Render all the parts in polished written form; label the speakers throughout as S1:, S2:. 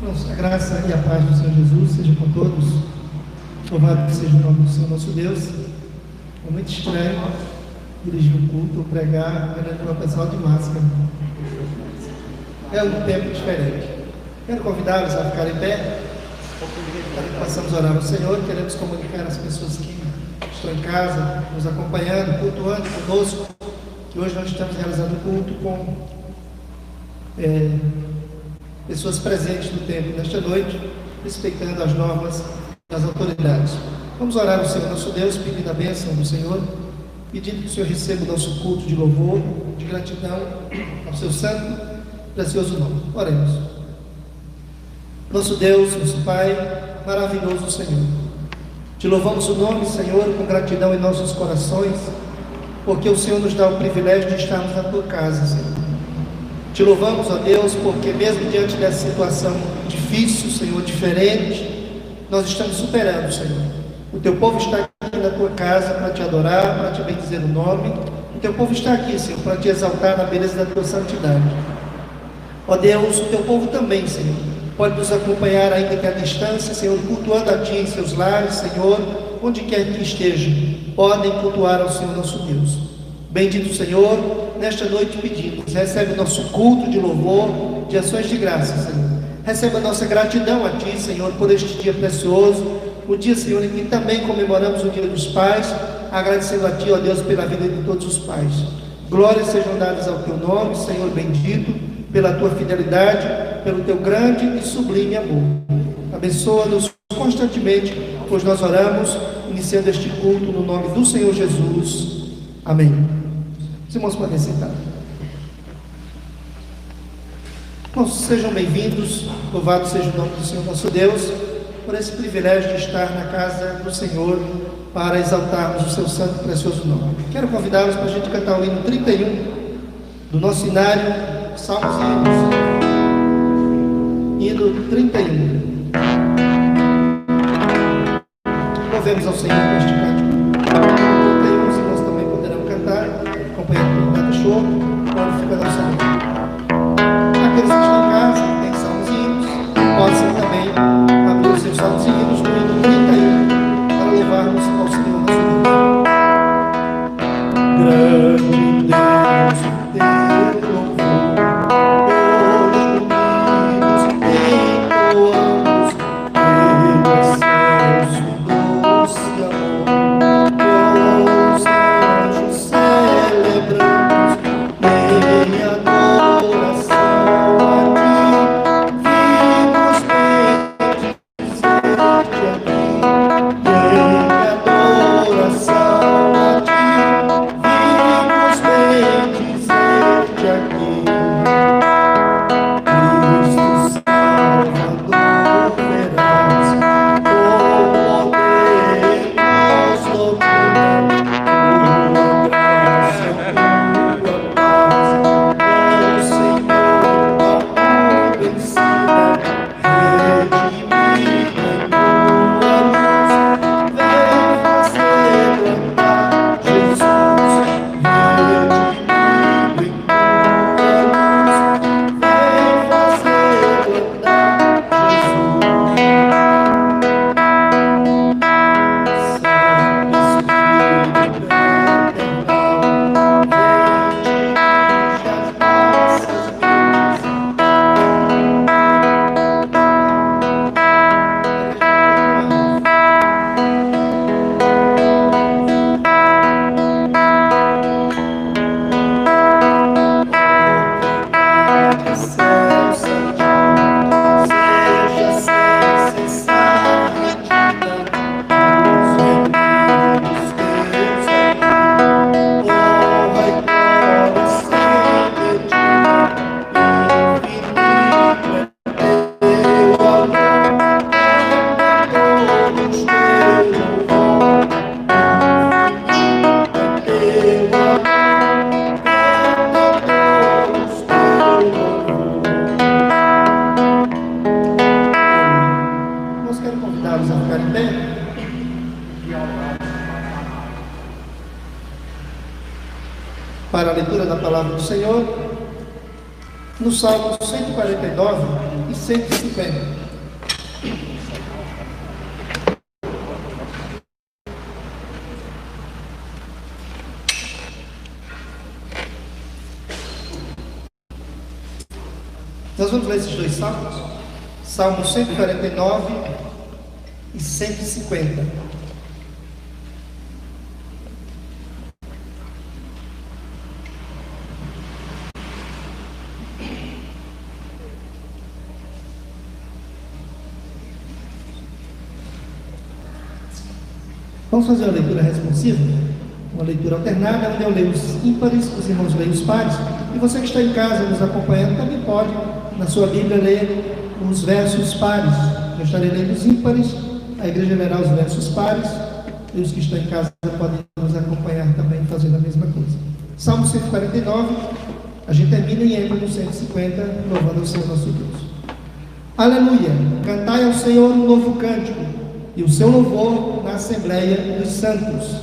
S1: Irmãos, a graça e a paz do Senhor Jesus seja com todos. Louvado seja o nome do Senhor nosso Deus. É muito estranho dirigir um culto ou pregar olhando para o pessoal de máscara. É um tempo diferente. Quero convidá-los a ficar em pé para que possamos orar ao Senhor. Queremos comunicar às pessoas que estão em casa, nos acompanhando, cultuando conosco, que hoje nós estamos realizando o culto com pessoas presentes no templo nesta noite, respeitando as normas das autoridades. Vamos orar ao Senhor nosso Deus, pedindo a bênção do Senhor, pedindo que o Senhor receba o nosso culto de louvor, de gratidão ao seu santo, precioso nome. Oremos. Nosso Deus, nosso Pai, maravilhoso Senhor, te louvamos o nome, Senhor, com gratidão em nossos corações, porque o Senhor nos dá o privilégio de estarmos na tua casa, Senhor. Te louvamos, ó Deus, porque mesmo diante dessa situação difícil, Senhor, diferente, nós estamos superando, Senhor. O teu povo está aqui na tua casa para te adorar, para te bendizer o nome. O teu povo está aqui, Senhor, para te exaltar na beleza da tua santidade. Ó Deus, o teu povo também, Senhor, pode nos acompanhar ainda que à distância, Senhor, cultuando a ti em seus lares, Senhor, onde quer que esteja, podem cultuar ao Senhor nosso Deus. Bendito Senhor, nesta noite pedimos, recebe o nosso culto de louvor, de ações de graça, Senhor. Recebe a nossa gratidão a Ti, Senhor, por este dia precioso, o dia, Senhor, em que também comemoramos o Dia dos Pais, agradecendo a Ti, ó Deus, pela vida de todos os pais. Glórias sejam dadas ao Teu nome, Senhor bendito, pela Tua fidelidade, pelo Teu grande e sublime amor. Abençoa-nos constantemente, pois nós oramos, iniciando este culto no nome do Senhor Jesus. Amém. Os irmãos podem sentar. Irmãos, sejam bem-vindos, louvado seja o nome do Senhor nosso Deus, por esse privilégio de estar na casa do Senhor, para exaltarmos o seu santo e precioso nome. Quero convidá-los para a gente cantar o hino 31, do nosso inário, Salmos e Hinos. Hino 31. Louvemos ao Senhor com este cântico. Show, quando fica na sua vida. Aqueles que estão em casa, que têm salmos e hinos, possam também abrir os seus salmos e hinos no hino 31, para levarmos ao Senhor nosso Deus. Grande Deus, o teu louvor, todos unidos entoamos, pelo excelso e doce amor, com os anjos celebrando. Para a leitura da palavra do Senhor, no Salmo 149, e 150. Nós vamos ler esses dois salmos, Salmo 149 e 150. Vamos fazer uma leitura responsiva, uma leitura alternada, onde eu leio os ímpares, os irmãos leem os pares, e você que está em casa nos acompanhando também pode, na sua Bíblia, ler os versos pares. Eu estarei lendo os ímpares, a igreja lerá os versos pares, e os que estão em casa podem nos acompanhar também fazendo a mesma coisa. Salmo 149, a gente termina e entra no 150, louvando ao Senhor nosso Deus. Aleluia! Cantai ao Senhor um novo cântico, e o seu louvor na Assembleia dos Santos.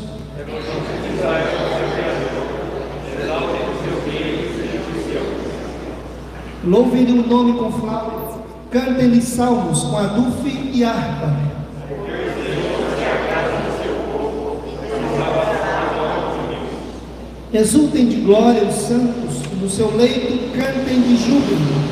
S1: Louvem-lhe o nome com flautas, cantem-lhe salmos com adufe e harpa. Exultem de glória os santos, no seu leito cantem de júbilo.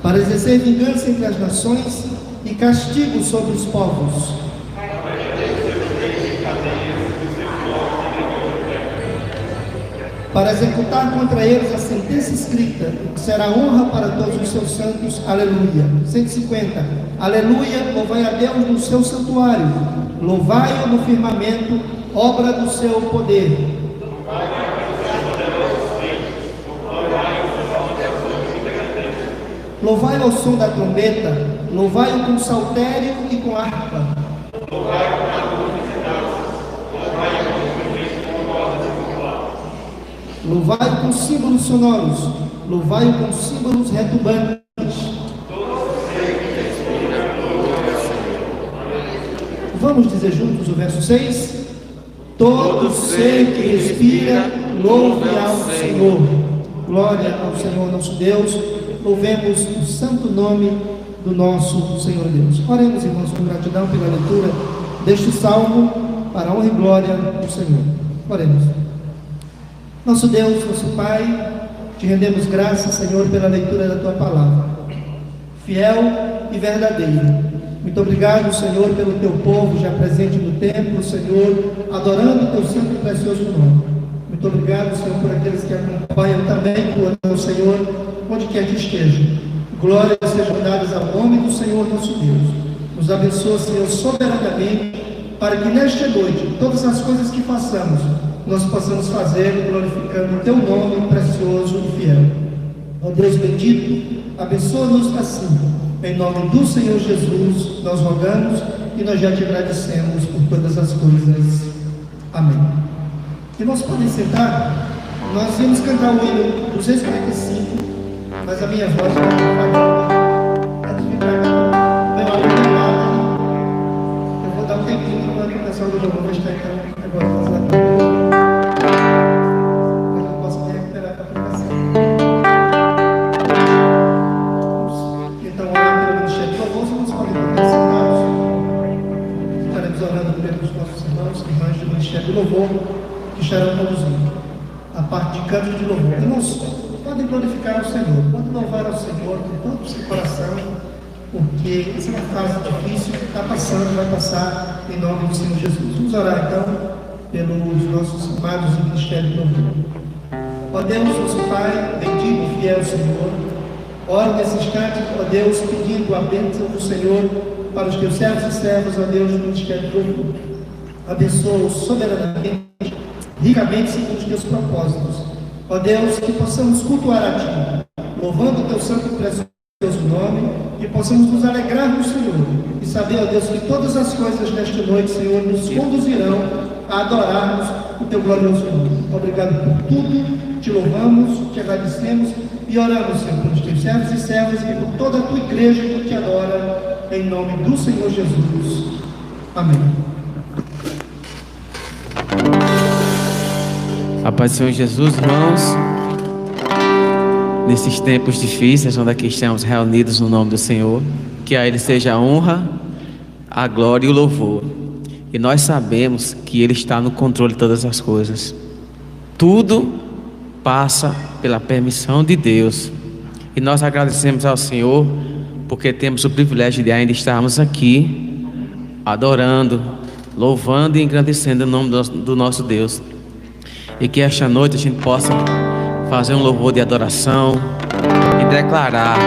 S1: Para exercer vingança entre as nações e castigo sobre os povos. Para executar contra eles a sentença escrita, que será honra para todos os seus santos. Aleluia. 150. Aleluia, louvai a Deus no seu santuário, louvai-o no firmamento, obra do seu poder. Louvai-o ao som da trombeta, louvai-o com saltério e com harpa. Louvai-o com símbolos sonoros, louvai-o com símbolos retumbantes. Vamos dizer juntos o verso 6? Todo ser que respira, louve ao Senhor. Glória ao Senhor nosso Deus. Louvemos o santo nome do nosso Senhor Deus. Oremos, irmãos, com gratidão pela leitura deste salmo, para a honra e glória do Senhor. Oremos. Nosso Deus, nosso Pai, te rendemos graças, Senhor, pela leitura da Tua palavra, fiel e verdadeira. Muito obrigado, Senhor, pelo Teu povo já presente no templo, Senhor, adorando o Teu santo e precioso nome. Muito obrigado, Senhor, por aqueles que acompanham também, por Senhor, onde quer que esteja. Glórias sejam dadas ao nome do Senhor nosso Deus. Nos abençoa, Senhor, soberanamente, para que nesta noite, todas as coisas que façamos, nós possamos fazer glorificando o Teu nome precioso e fiel. Ó Deus bendito, abençoa-nos assim. Em nome do Senhor Jesus, nós rogamos e nós já te agradecemos por todas as coisas. Amém. Irmãos, podem sentar. Nós íamos cantar o hino 245, mas a minha voz vai eu vou dar um tempinho para o pessoal do louvor vai estar agora. Eu não posso me recuperar para a pregação. Então, orando pelo ministério do louvor, vamos poder sentados. Estaremos orando pelos nossos irmãos e irmãs do ministério do louvor, que estarão conduzindo a parte de canto de louvor. Irmãos, podem glorificar ao Senhor, podem louvar ao Senhor com todo o seu coração, porque essa é uma fase difícil que está passando, vai passar em nome do Senhor Jesus. Vamos orar então pelos nossos amados do ministério do louvor. Ó Deus, nosso Pai, bendito e fiel Senhor, oro nesse instante, ó Deus, pedindo a bênção do Senhor para os teus servos e servas, ó Deus, do ministério do louvor. Abençoa-os soberanamente, ricamente segundo os teus propósitos. Ó Deus, que possamos cultuar a Ti, louvando o Teu santo e precioso nome, e possamos nos alegrar no Senhor, e saber, ó Deus, que todas as coisas desta noite, Senhor, nos conduzirão a adorarmos o Teu glorioso nome. Obrigado por tudo, Te louvamos, Te agradecemos, e oramos, Senhor, pelos Teus servos e servas, e por toda a Tua igreja que Te adora, em nome do Senhor Jesus. Amém.
S2: A paz do Senhor Jesus, irmãos. Nesses tempos difíceis, onde aqui estamos reunidos no nome do Senhor, que a Ele seja a honra, a glória e o louvor. E nós sabemos que Ele está no controle de todas as coisas. Tudo passa pela permissão de Deus. E nós agradecemos ao Senhor, porque temos o privilégio de ainda estarmos aqui, adorando, louvando e engrandecendo o nome do nosso Deus. E que esta noite a gente possa fazer um louvor de adoração e declarar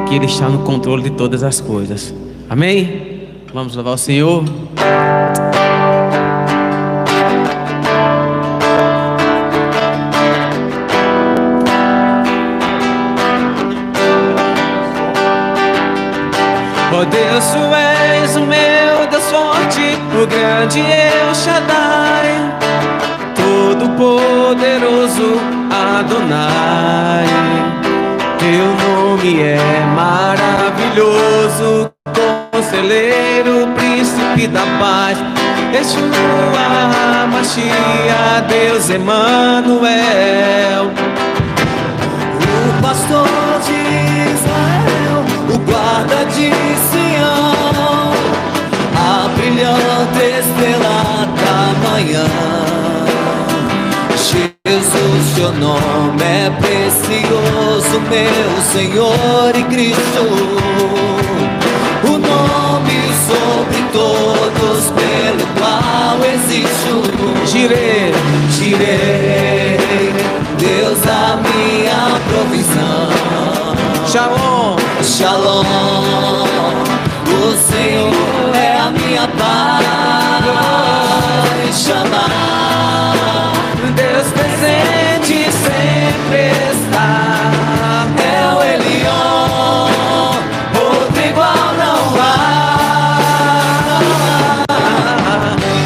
S2: que Ele está no controle de todas as coisas. Amém? Vamos louvar o Senhor. Oh Deus, Tu és o meu Deus forte, o grande El Shaddai, Todo-Poderoso Adonai. Teu nome é maravilhoso, Conselheiro, Príncipe da Paz, Yeshua Mashiach, Deus Emanuel.
S3: O pastor de Israel, o guarda de Sião, a brilhante estrela da manhã. Jesus, Teu nome é precioso, meu Senhor e Cristo, o nome sobre todos pelo qual existe o
S2: Jireh,
S3: Deus a minha provisão.
S2: Shalom,
S3: Shalom, o Senhor é a minha paz. Chamar,
S2: Deus presente sempre está.
S3: é o Elion, outro igual não há.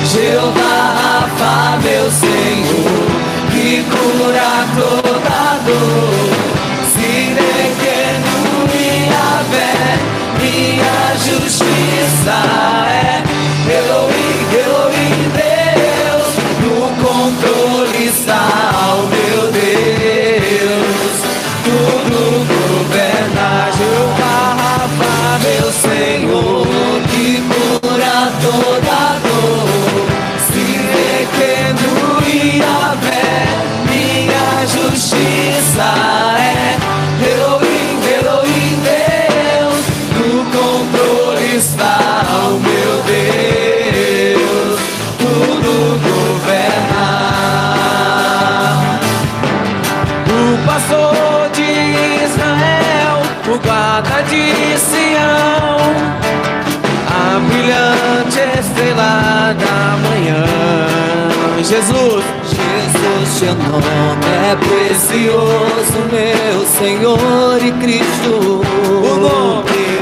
S3: Jeová Rafa, meu Senhor, que cura toda dor. Sirequenu e Yahvé, minha justiça é. Elohim, Elohim, Deus, no controle está o meu Deus. Tudo governa, Jeová Rafa, meu Senhor, que cura toda dor. Sirequenu e Yahvé, minha justiça é. Elohim, Elohim, Deus, no controle está o meu Deus. Tudo governa.
S2: O pastor de Israel, o guarda de Sião, a brilhante estrela da manhã. Jesus,
S3: Teu nome é precioso, meu Senhor e Cristo,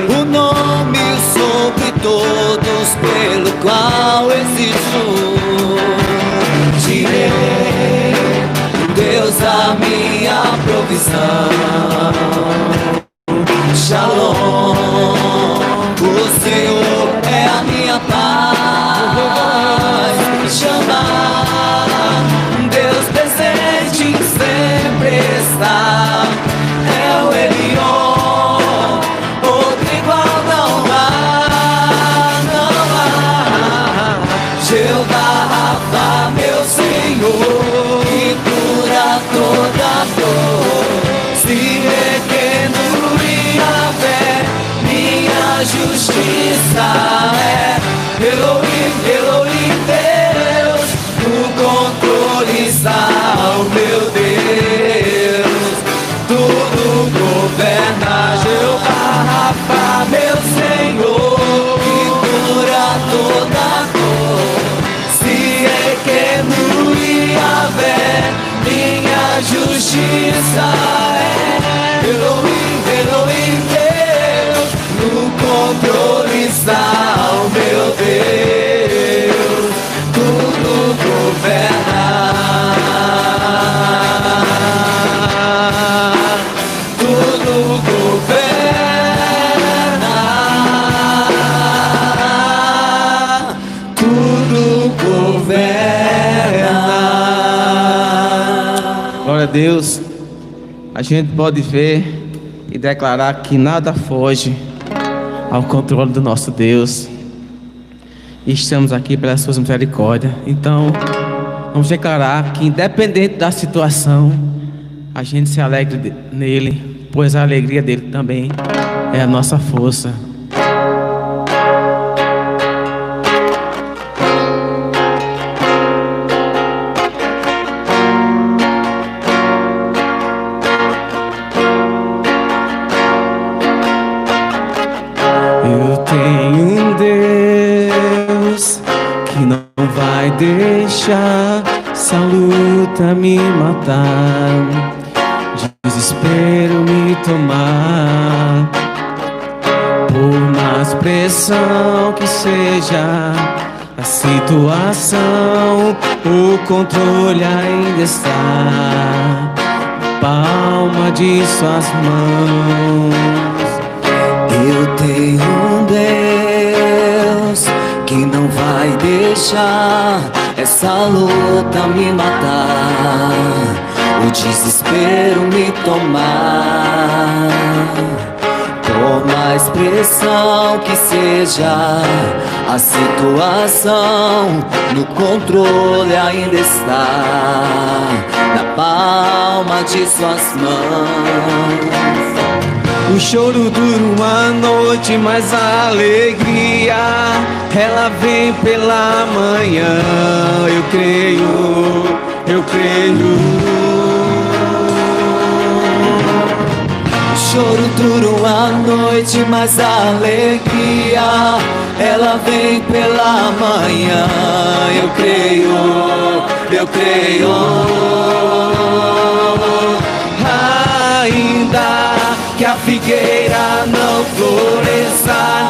S3: o nome sobre todos pelo qual existe o Jireh, Deus a minha provisão. Shalom, o Senhor é a minha paz. Chamar, Deus presente sempre está. É o Elion, outro igual não há, não há. Jeová Rafa, meu Senhor, que cura toda dor. Sirequenu e Yahvé, minha justiça é. Elohim, Elohim, Deus, no controle está o meu Deus. Tudo governa, Jeová Rafa, meu Senhor, que cura toda dor. Sirequenu e Yahvé, minha justiça é. Elohim, Elohim, Deus, no controle está o meu Deus. Tudo governa. Tudo governa. Tudo governa.
S2: a Deus, a gente pode ver e declarar que nada foge ao controle do nosso Deus. E estamos aqui pelas suas misericórdias. Então, vamos declarar que independente da situação, a gente se alegre nele, pois a alegria dele também é a nossa força. Eu tenho um Deus que não vai deixar essa luta me matar, desespero me tomar. Por mais pressão que seja a situação, o controle ainda está na palma de suas mãos.
S3: Eu tenho um Deus que não vai deixar essa luta me matar, o desespero me tomar. Por mais pressão que seja a situação, no controle ainda está na palma de suas mãos.
S2: O choro dura uma noite, mas a alegria ela vem pela manhã. Eu creio, eu creio.
S3: O choro dura uma noite, mas a alegria ela vem pela manhã. Eu creio, eu creio. Ainda que a figueira não floresça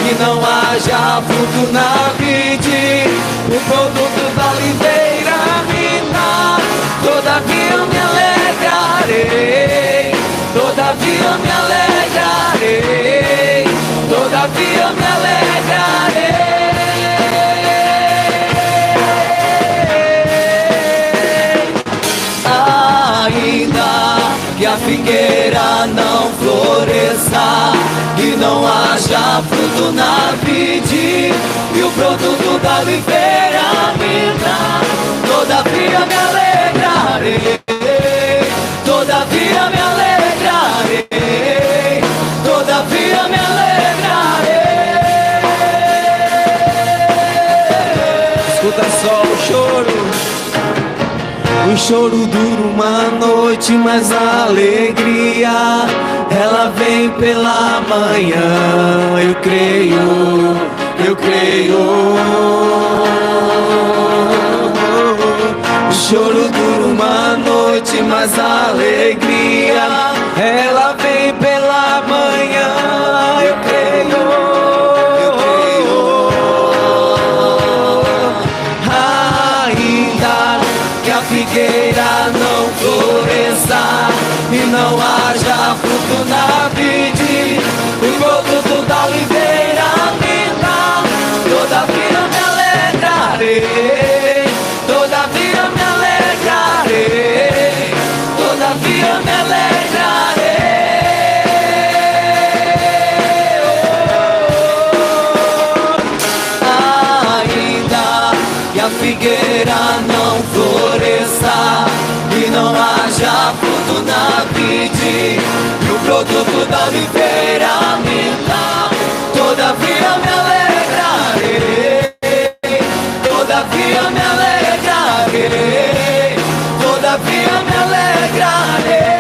S3: e não haja fruto na vide, o produto da oliveira me dá. Todavia eu me alegrarei, todavia eu me alegrarei, todavia eu me alegrarei. Ainda que a figueira não floresça e não haja fruto na vide, e o produto da oliveira me dá. Todavia me alegrarei, todavia me alegrarei, todavia me alegrarei.
S2: Escuta só o choro. O choro dura uma noite, mas a alegria ela vem pela manhã. Eu creio, eu creio. O choro dura uma noite, mas a alegria ela vem pela manhã. Eu creio, eu creio. Ainda que a figueira não floresça e não haja fruto na vide, o produto da oliveira me dá. Todavia me alegrarei, todavia me alegrarei, todavia me alegrarei. Ainda que a figueira não floresça e não haja fruto na vide, e o produto da oliveira me dá. Todavia me alegrarei, todavia me alegrarei, todavia me alegrarei.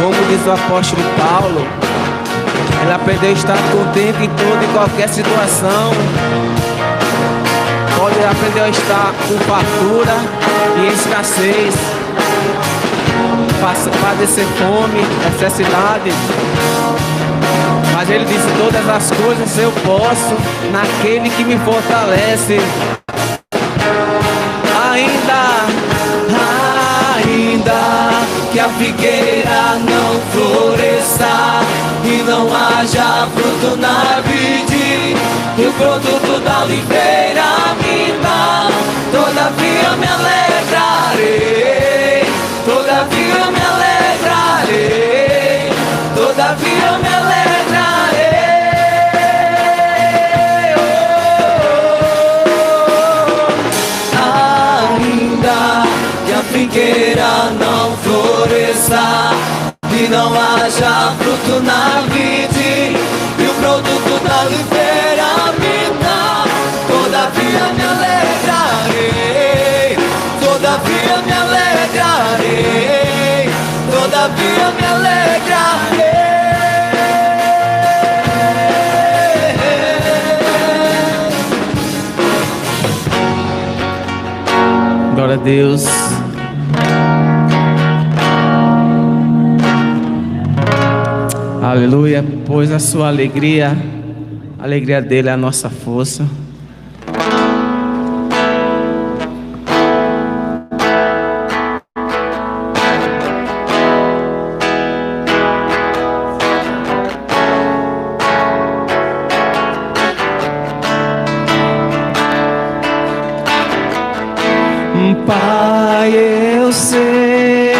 S2: Como diz o apóstolo Paulo, ele aprendeu a estar contente em toda e qualquer situação. Pode aprender a estar com fartura e escassez, padecer fome, necessidade. Mas ele disse: todas as coisas eu posso naquele que me fortalece. Ainda
S3: que a figueira não floresça e não haja fruto na vide, e o produto da oliveira me dá. Todavia me alegrarei, todavia me alegrarei, todavia me alegrarei. Ainda que a figueira não floresça e não haja fruto na vide, e o produto da oliveira me dá, todavia me alegrarei, todavia me alegrarei, todavia me alegrarei.
S2: Glória a Deus. Aleluia, pois a sua alegria, a alegria dele é a nossa força. Pai, eu sei,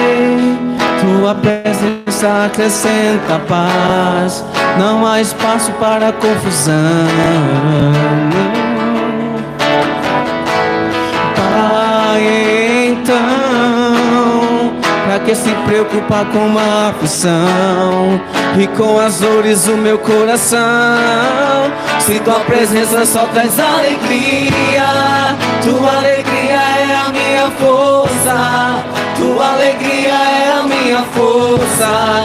S2: tua presença acrescenta paz, não há espaço para confusão. Pai, então, pra que se preocupar com uma aflição e com as dores do meu coração? Se tua presença só traz alegria, tua alegria é a minha força, tua alegria é a minha força,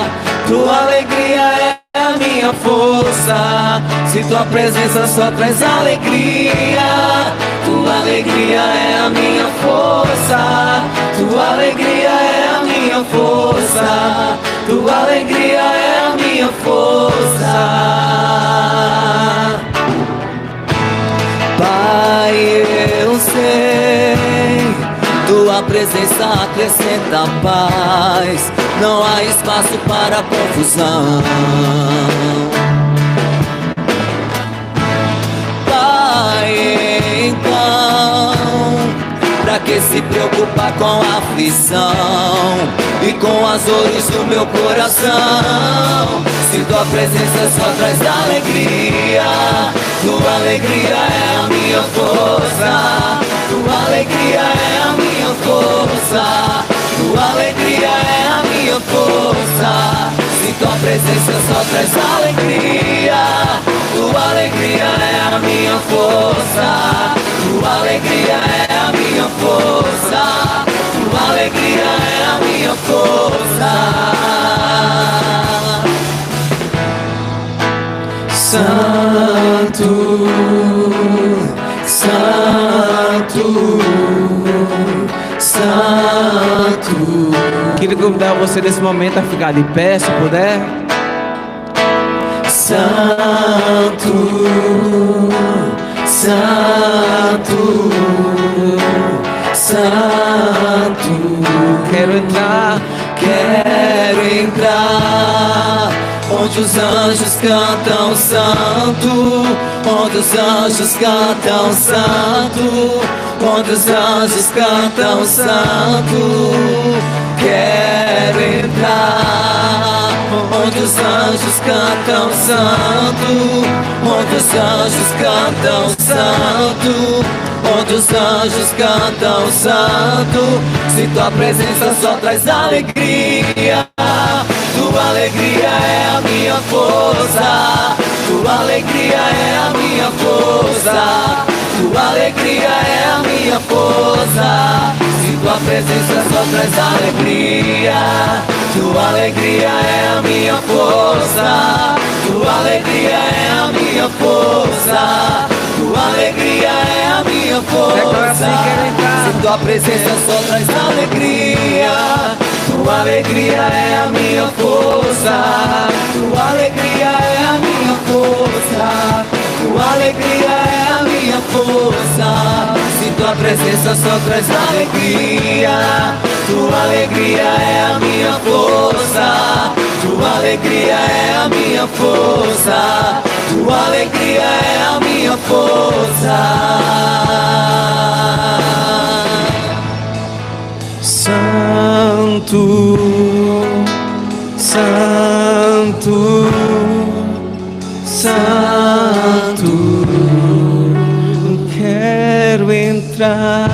S2: tua alegria é a minha força. Se tua presença só traz alegria, tua alegria é a minha força, tua alegria é a minha força, tua alegria é a minha força. Pai, eu sei, tua presença acrescenta paz, não há espaço para confusão. Pai, então, pra que se preocupar com a aflição e com as dores do meu coração? Se tua presença só traz alegria, tua alegria é a minha força, tua alegria é a minha força, tua alegria é a minha força. Se tua presença só traz alegria, tua alegria é a minha força, tua alegria é a minha força, tua alegria é a minha força. Santo, Santo, Santo. Queria convidar você nesse momento a ficar de pé, se puder.
S3: Santo, Santo, Santo.
S2: Quero entrar,
S3: quero entrar onde os anjos cantam santo, onde os anjos cantam santo, onde os anjos cantam santo. Quero entrar onde os anjos cantam santo, onde os anjos cantam santo, onde os anjos cantam santo. Se tua presença só traz alegria, tua alegria é a minha força, tua alegria é a minha força, tua alegria é a minha força. Se tua presença só traz alegria, tua alegria é a minha força, tua alegria é a minha força, tua alegria é a minha força. Se tua presença só traz alegria, tua alegria é a minha força, tua alegria é a minha força, tua alegria é a minha força. Se tua presença só traz alegria, tua alegria é a minha força, tua alegria é a minha força, tua alegria é a minha minha força. Santo, Santo, Santo, quero entrar.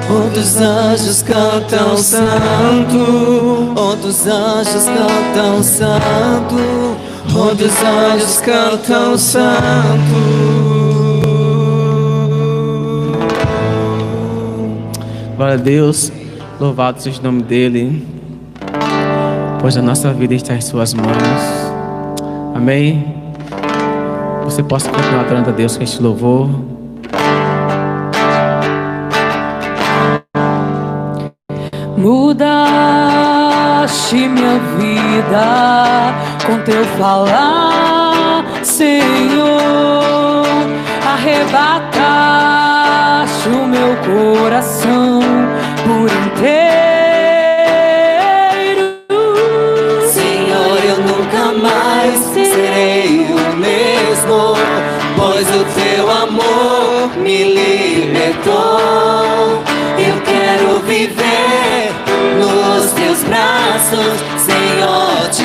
S3: Outros anjos cantam santo, outros anjos cantam santo, outros anjos cantam santo.
S2: Glória a Deus, louvado seja o nome dEle, pois a nossa vida está em suas mãos. Amém? Você possa continuar adorando a Deus com este louvor.
S3: Mudaste minha vida com teu falar, Senhor. Arrebataste o meu coração por inteiro. Senhor, eu nunca mais serei o mesmo, pois o teu amor me libertou. Eu quero viver nos teus braços, Senhor, te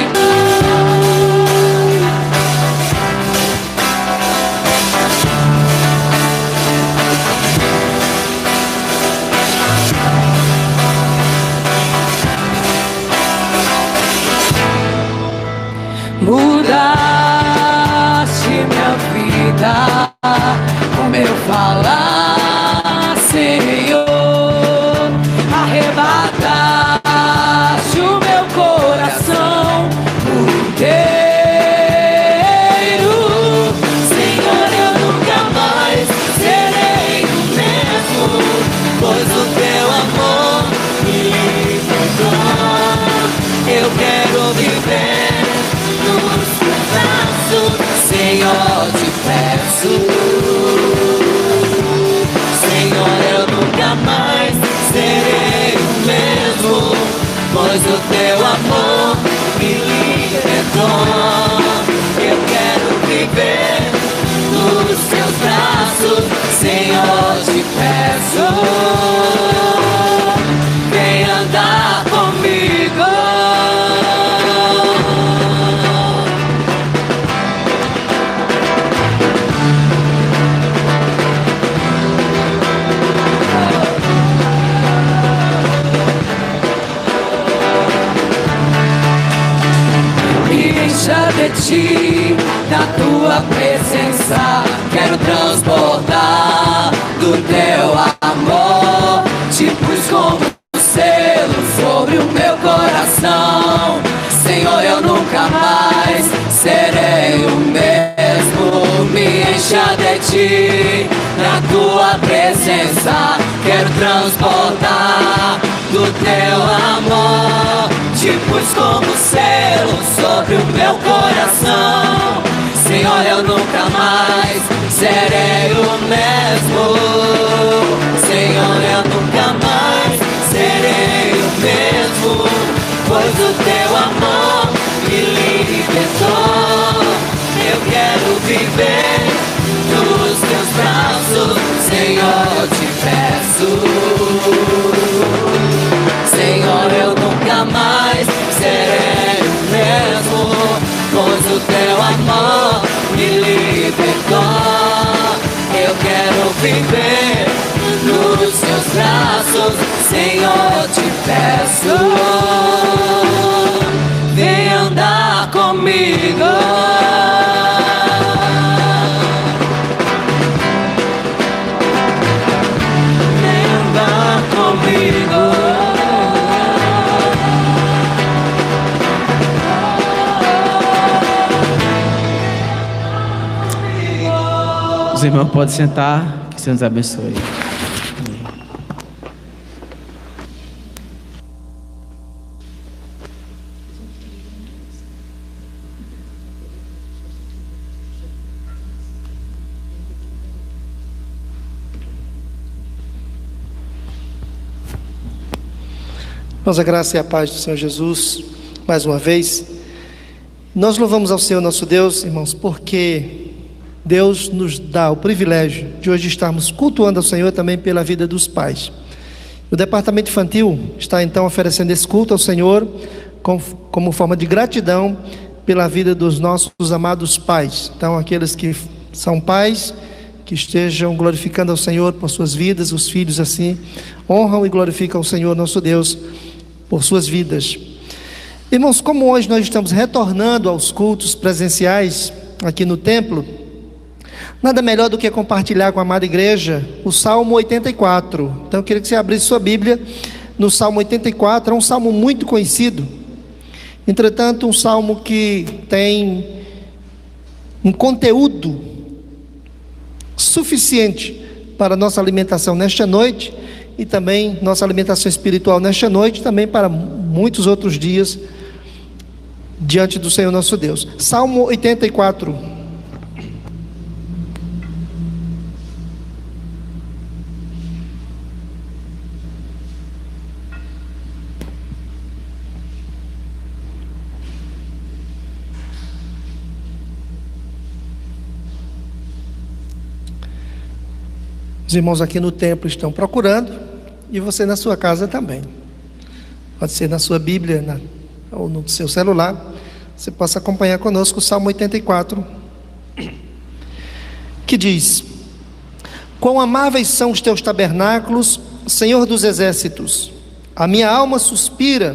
S3: mudaste minha vida com meu falar, Senhor. Arrebataste o meu coração por inteiro. Senhor, eu nunca mais serei o mesmo, pois o teu amor me libertou. Eu quero viver nos teus braços, Senhor, te peço. Senhor, eu nunca mais serei o mesmo, pois o teu amor me libertou. Eu quero viver nos teus braços, Senhor, te peço. Vem andar comigo. De ti, da tua presença, quero transportar do teu amor. Te pus como selo sobre o meu coração. Senhor, eu nunca mais serei o mesmo. Me encha de ti, da tua presença, quero transportar do teu amor. Te pus como selo sobre o meu coração. Senhor, eu nunca mais serei o mesmo. Senhor, eu nunca mais serei o mesmo, pois o teu amor me libertou. Eu quero viver nos teus braços, Senhor, te peço. Senhor, eu nunca mais serei o mesmo, pois o teu amor me libertou. Eu quero viver nos teus braços, Senhor, te peço. Vem andar comigo. Vem andar comigo.
S2: Os irmãos podem sentar, que o Senhor nos abençoe.
S1: Irmãos, a graça e a paz do Senhor Jesus, mais uma vez. Nós louvamos ao Senhor nosso Deus, irmãos, porque Deus nos dá o privilégio de hoje estarmos cultuando ao Senhor também pela vida dos pais. O departamento infantil está então oferecendo esse culto ao Senhor como forma de gratidão pela vida dos nossos amados pais. Então, aqueles que são pais, que estejam glorificando ao Senhor por suas vidas, os filhos assim honram e glorificam o Senhor nosso Deus por suas vidas. Irmãos, como hoje nós estamos retornando aos cultos presenciais aqui no templo, nada melhor do que compartilhar com a amada igreja o Salmo 84. Então eu queria que você abrisse sua Bíblia no Salmo 84. É um salmo muito conhecido, entretanto um salmo que tem um conteúdo suficiente para nossa alimentação nesta noite e também nossa alimentação espiritual nesta noite, também para muitos outros dias diante do Senhor nosso Deus. Salmo 84. Os irmãos aqui no templo estão procurando, e você na sua casa também. Pode ser na sua Bíblia ou no seu celular. Você possa acompanhar conosco o Salmo 84, que diz: quão amáveis são os teus tabernáculos, Senhor dos exércitos! A minha alma suspira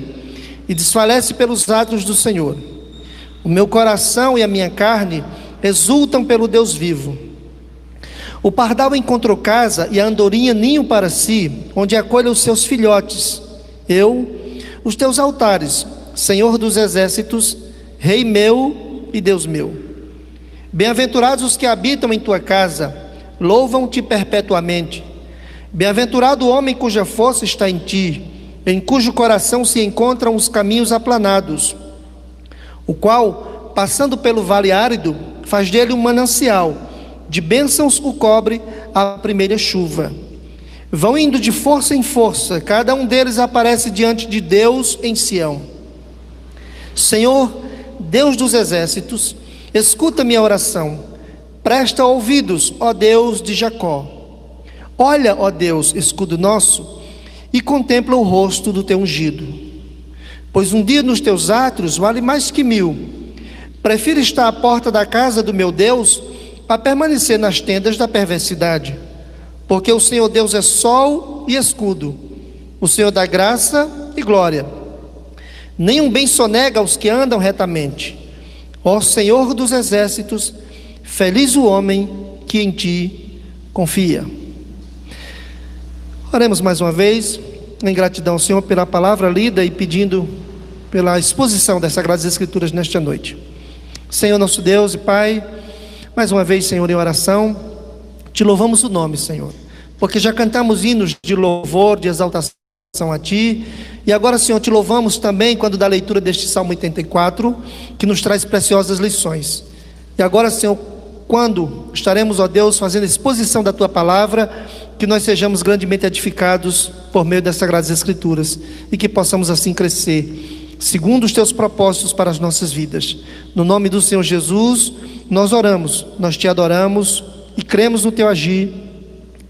S1: e desfalece pelos atos do Senhor. O meu coração e a minha carne exultam pelo Deus vivo. O pardal encontrou casa e a andorinha ninho para si, onde acolhe os seus filhotes. Os teus altares, Senhor dos exércitos, Rei meu e Deus meu. Bem-aventurados os que habitam em tua casa, louvam-te perpetuamente. Bem-aventurado o homem cuja força está em ti, em cujo coração se encontram os caminhos aplanados, o qual, passando pelo vale árido, faz dele um manancial, de bênçãos o cobre a primeira chuva. Vão indo de força em força, cada um deles aparece diante de Deus em Sião. Senhor, Deus dos exércitos, escuta minha oração, presta ouvidos, ó Deus de Jacó. Olha, ó Deus, escudo nosso, e contempla o rosto do teu ungido. Pois um dia nos teus átrios vale mais que 1000. Prefiro estar à porta da casa do meu Deus a permanecer nas tendas da perversidade. Porque o Senhor Deus é sol e escudo, o Senhor dá graça e glória. Nenhum bem sonega aos que andam retamente. Ó Senhor dos exércitos, feliz o homem que em ti confia. Oremos mais uma vez, em gratidão ao Senhor pela palavra lida e pedindo pela exposição das Sagradas Escrituras nesta noite. Senhor nosso Deus e Pai, mais uma vez, Senhor, em oração, te louvamos o nome, Senhor, porque já cantamos hinos de louvor, de exaltação a Ti, e agora, Senhor, te louvamos também quando da leitura deste Salmo 84, que nos traz preciosas lições. E agora, Senhor, quando estaremos, ó Deus, fazendo exposição da Tua palavra, que nós sejamos grandemente edificados por meio das Sagradas Escrituras, e que possamos assim crescer, segundo os Teus propósitos para as nossas vidas. No nome do Senhor Jesus, nós oramos, nós te adoramos e cremos no teu agir.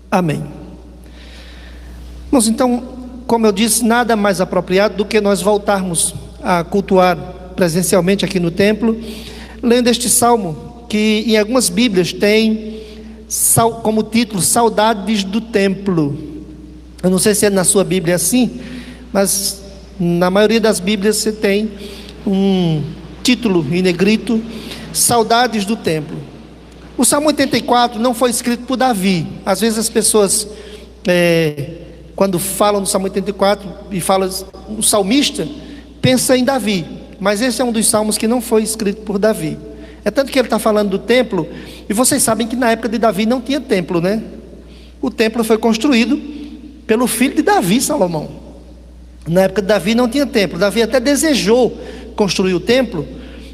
S1: Amém. Mas então, como eu disse, nada mais apropriado do que nós voltarmos a cultuar presencialmente aqui no templo, lendo este salmo, que em algumas Bíblias tem como título Saudades do Templo. Eu não sei se é na sua Bíblia assim, mas na maioria das Bíblias você tem um título em negrito, Saudades do Templo. O Salmo 84 não foi escrito por Davi. Às vezes as pessoas, quando falam do Salmo 84 e falam o salmista, pensa em Davi, mas esse é um dos salmos que não foi escrito por Davi. É tanto que ele está falando do templo, e vocês sabem que na época de Davi não tinha templo, né? O templo foi construído pelo filho de Davi, Salomão. Na época de Davi não tinha templo. Davi até desejou construir o templo.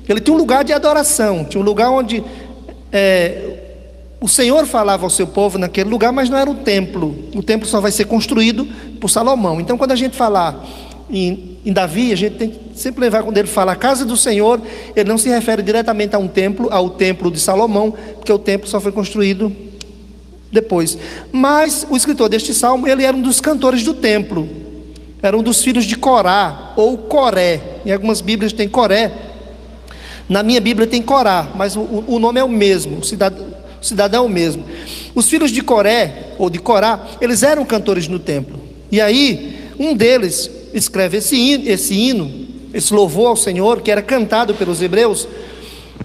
S1: Ele tinha um lugar de adoração, tinha um lugar onde o Senhor falava ao seu povo naquele lugar, mas não era o templo. O templo só vai ser construído por Salomão. Então, quando a gente falar em Davi, a gente tem que sempre levar, quando ele fala a casa do Senhor, ele não se refere diretamente a um templo, ao templo de Salomão, porque o templo só foi construído depois. Mas o escritor deste salmo, ele era um dos cantores do templo, era um dos filhos de Corá, ou Coré. Em algumas bíblias tem Coré, na minha Bíblia tem Corá, mas o nome é o mesmo, o cidadão é o mesmo. Os filhos de Coré, ou de Corá, eles eram cantores no templo. E aí, um deles escreve esse hino, esse louvor ao Senhor, que era cantado pelos hebreus.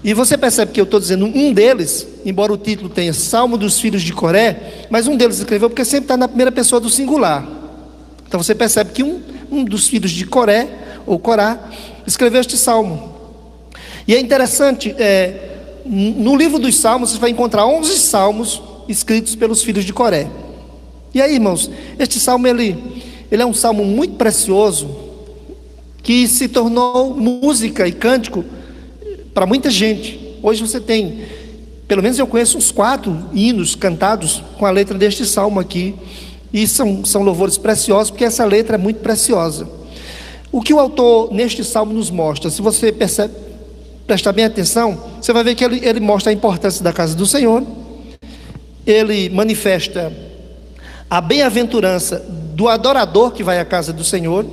S1: E você percebe que eu estou dizendo um deles, embora o título tenha Salmo dos Filhos de Coré, mas um deles escreveu porque sempre está na primeira pessoa do singular. Então você percebe que um dos filhos de Coré, ou Corá, escreveu este salmo. E é interessante, no livro dos Salmos você vai encontrar 11 salmos escritos pelos filhos de Coré. E aí, irmãos, este salmo ele é um salmo muito precioso, que se tornou música e cântico para muita gente. Hoje você tem, pelo menos eu conheço uns 4 hinos cantados com a letra deste salmo aqui, e são louvores preciosos, porque essa letra é muito preciosa. O que o autor neste salmo nos mostra, se você prestar bem atenção, você vai ver que ele mostra a importância da casa do Senhor, ele manifesta a bem-aventurança do adorador que vai à casa do Senhor,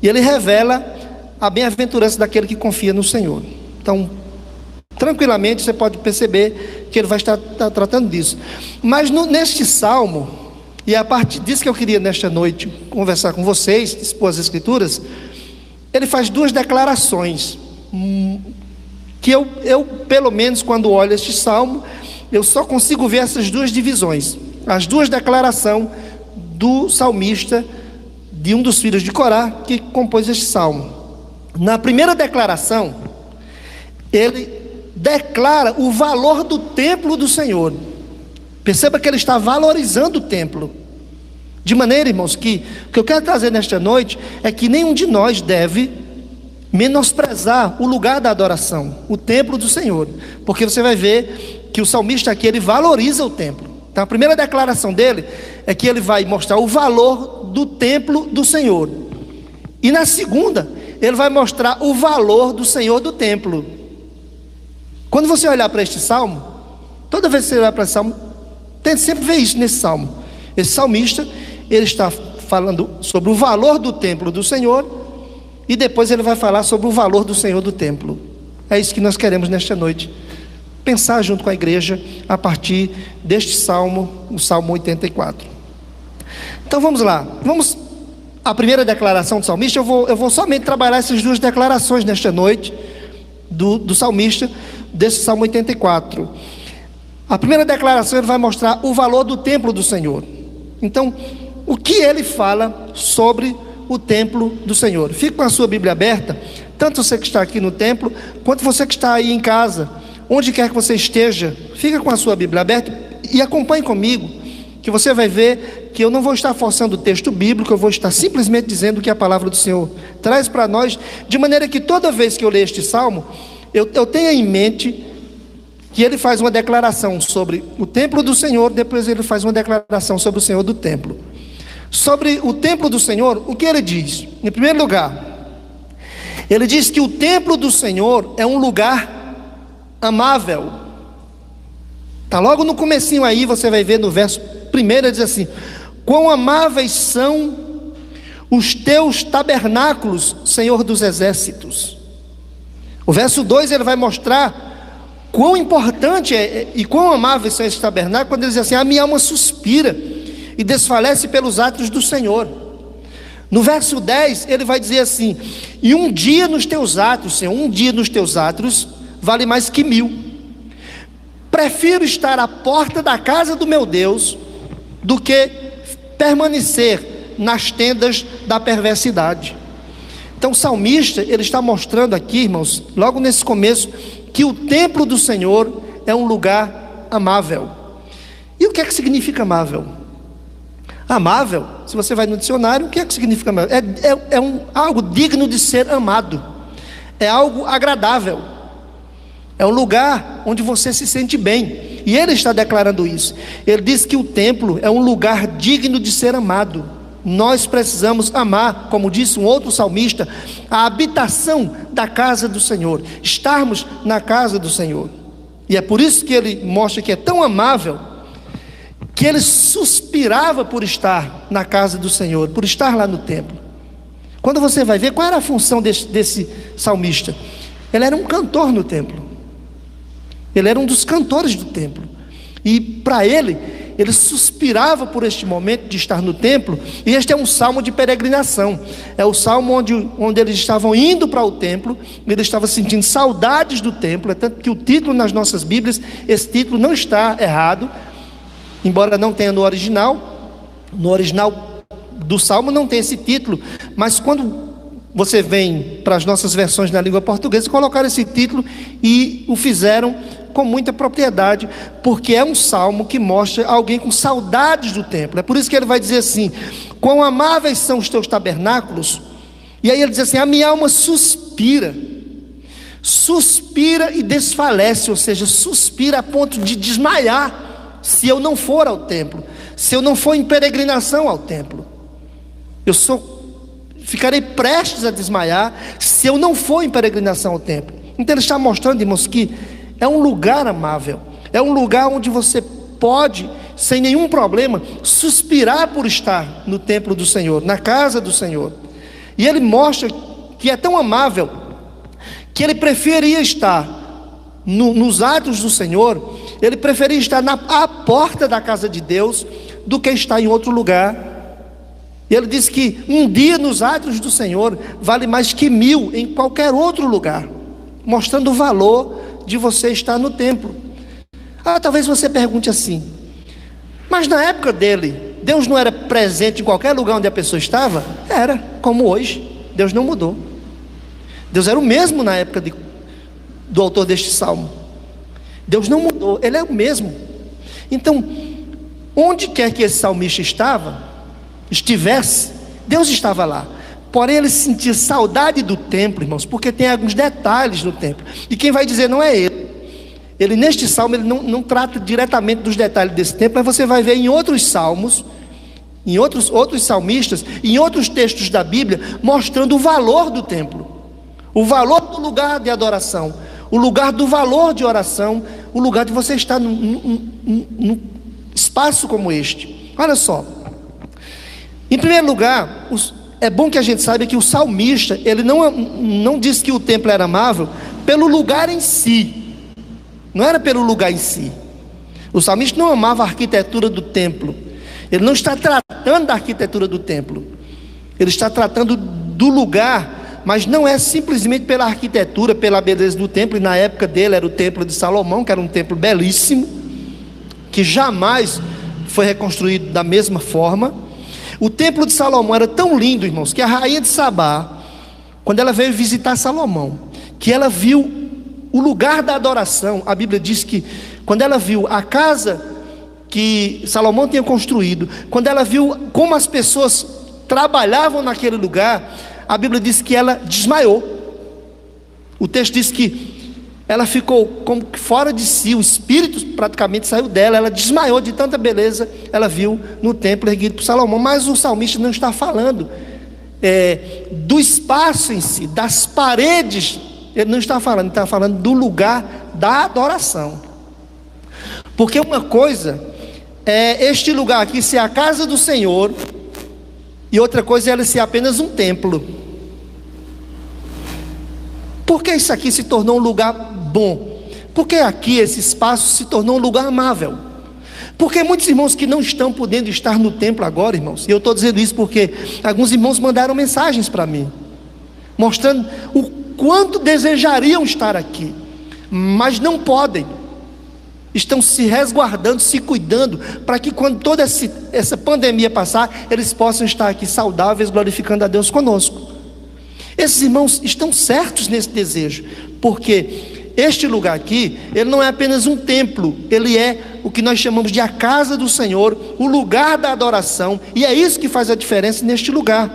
S1: e ele revela a bem-aventurança daquele que confia no Senhor. Então, tranquilamente você pode perceber que ele vai estar tratando disso. Mas neste salmo, e é a partir disso que eu queria nesta noite conversar com vocês, expor as escrituras, ele faz 2 declarações, que eu pelo menos quando olho este salmo, eu só consigo ver essas 2 divisões, as 2 declarações do salmista, de um dos filhos de Corá, que compôs este salmo. Na primeira declaração, ele declara o valor do templo do Senhor. Perceba que ele está valorizando o templo, de maneira, irmãos, que o que eu quero trazer nesta noite é que nenhum de nós deve menosprezar o lugar da adoração, o templo do Senhor, porque você vai ver que o salmista aqui, ele valoriza o templo. Então a primeira declaração dele é que ele vai mostrar o valor do templo do Senhor, e na segunda ele vai mostrar o valor do Senhor do templo. Quando você olhar para este salmo, toda vez que você olhar para esse salmo, tente sempre ver isso nesse salmo. Esse salmista, ele está falando sobre o valor do templo do Senhor, e depois ele vai falar sobre o valor do Senhor do templo. É isso que nós queremos nesta noite, pensar junto com a igreja a partir deste salmo, o Salmo 84. Então vamos lá, a primeira declaração do salmista. Eu vou somente trabalhar essas 2 declarações nesta noite do salmista, desse Salmo 84. A primeira declaração, ele vai mostrar o valor do templo do Senhor. Então, o que ele fala sobre o templo do Senhor? Fique com a sua Bíblia aberta, tanto você que está aqui no templo, quanto você que está aí em casa, onde quer que você esteja, fica com a sua Bíblia aberta e acompanhe comigo, que você vai ver que eu não vou estar forçando o texto bíblico, eu vou estar simplesmente dizendo o que a palavra do Senhor traz para nós, de maneira que toda vez que eu ler este salmo, eu tenha em mente que ele faz uma declaração sobre o templo do Senhor, depois ele faz uma declaração sobre o Senhor do templo. Sobre o templo do Senhor, o que ele diz? Em primeiro lugar, ele diz que o templo do Senhor é um lugar amável. Está logo no comecinho aí, você vai ver no verso 1, ele diz assim: quão amáveis são os teus tabernáculos, Senhor dos exércitos. O verso 2 ele vai mostrar quão importante e quão amáveis são esses tabernáculos, quando ele diz assim: a minha alma suspira e desfalece pelos atos do Senhor. No verso 10 ele vai dizer assim: e um dia nos teus atos, Senhor, um dia nos teus atos vale mais que 1000. Prefiro estar à porta da casa do meu Deus do que permanecer nas tendas da perversidade. Então o salmista, ele está mostrando aqui, irmãos, logo nesse começo, que o templo do Senhor é um lugar amável. E o que é que significa amável? Amável, se você vai no dicionário, o que é que significa amável? É algo digno de ser amado, é algo agradável, é um lugar onde você se sente bem. E ele está declarando isso. Ele diz que o templo é um lugar digno de ser amado. nós precisamos amar, como disse um outro salmista, a habitação da casa do Senhor, estarmos na casa do Senhor. E é por isso que ele mostra que é tão amável, que ele suspirava por estar na casa do Senhor, por estar lá no templo. Quando você vai ver qual era a função desse salmista, ele era um cantor no templo, ele era um dos cantores do templo, e para ele suspirava por este momento de estar no templo. E este é um salmo de peregrinação, é o salmo onde eles estavam indo para o templo, ele estava sentindo saudades do templo. É tanto que o título nas nossas Bíblias, esse título não está errado, embora não tenha no original do salmo não tem esse título, mas quando você vem para as nossas versões na língua portuguesa, colocaram esse título e o fizeram com muita propriedade, porque é um salmo que mostra alguém com saudades do templo. É por isso que ele vai dizer assim: quão amáveis são os teus tabernáculos. E aí ele diz assim: a minha alma suspira e desfalece, ou seja, suspira a ponto de desmaiar, se eu não for ao templo, se eu não for em peregrinação ao templo. Ficarei prestes a desmaiar se eu não for em peregrinação ao templo. Então ele está mostrando, irmãos, que é um lugar amável, é um lugar onde você pode, sem nenhum problema, suspirar por estar no templo do Senhor, na casa do Senhor. E ele mostra que é tão amável, que ele preferia estar nos atos do Senhor, ele preferia estar à porta da casa de Deus, do que estar em outro lugar. E ele diz que um dia nos atos do Senhor vale mais que 1000 em qualquer outro lugar, mostrando o valor de você estar no templo. Talvez você pergunte assim: mas na época dele, Deus não era presente em qualquer lugar onde a pessoa estava? Era, como hoje. Deus não mudou. Deus era o mesmo na época do autor deste salmo. Deus não mudou, ele é o mesmo. Então, onde quer que esse salmista estivesse, Deus estava lá. Porém ele sentia saudade do templo, irmãos, porque tem alguns detalhes no templo, e quem vai dizer não é ele neste salmo, ele não trata diretamente dos detalhes desse templo, mas você vai ver em outros salmos, em outros salmistas, em outros textos da Bíblia, mostrando o valor do templo, o valor do lugar de adoração, o lugar do valor de oração, o lugar de você estar num espaço como este. Olha só, em primeiro lugar, é bom que a gente saiba que o salmista, ele não disse que o templo era amável pelo lugar em si, não era pelo lugar em si. O salmista não amava a arquitetura do templo, ele não está tratando da arquitetura do templo, ele está tratando do lugar, mas não é simplesmente pela arquitetura, pela beleza do templo. E na época dele era o templo de Salomão, que era um templo belíssimo, que jamais foi reconstruído da mesma forma. O templo de Salomão era tão lindo, irmãos, que a rainha de Sabá, quando ela veio visitar Salomão, que ela viu o lugar da adoração, a Bíblia diz que quando ela viu a casa que Salomão tinha construído, quando ela viu como as pessoas trabalhavam naquele lugar, a Bíblia diz que ela desmaiou. O texto diz que ela ficou como fora de si, o espírito praticamente saiu dela, ela desmaiou de tanta beleza ela viu no templo erguido por Salomão. Mas o salmista não está falando do espaço em si, das paredes, ele não está falando, ele está falando do lugar da adoração. Porque uma coisa é este lugar aqui ser a casa do Senhor, e outra coisa é ele ser apenas um templo. Por que isso aqui se tornou um lugar bom? Porque aqui esse espaço se tornou um lugar amável. Porque muitos irmãos que não estão podendo estar no templo agora, irmãos, e eu estou dizendo isso porque alguns irmãos mandaram mensagens para mim, mostrando o quanto desejariam estar aqui, mas não podem. Estão se resguardando, se cuidando, para que quando toda essa pandemia passar, eles possam estar aqui saudáveis, glorificando a Deus conosco. Esses irmãos estão certos nesse desejo, porque este lugar aqui, ele não é apenas um templo, ele é o que nós chamamos de a casa do Senhor, o lugar da adoração, e é isso que faz a diferença neste lugar.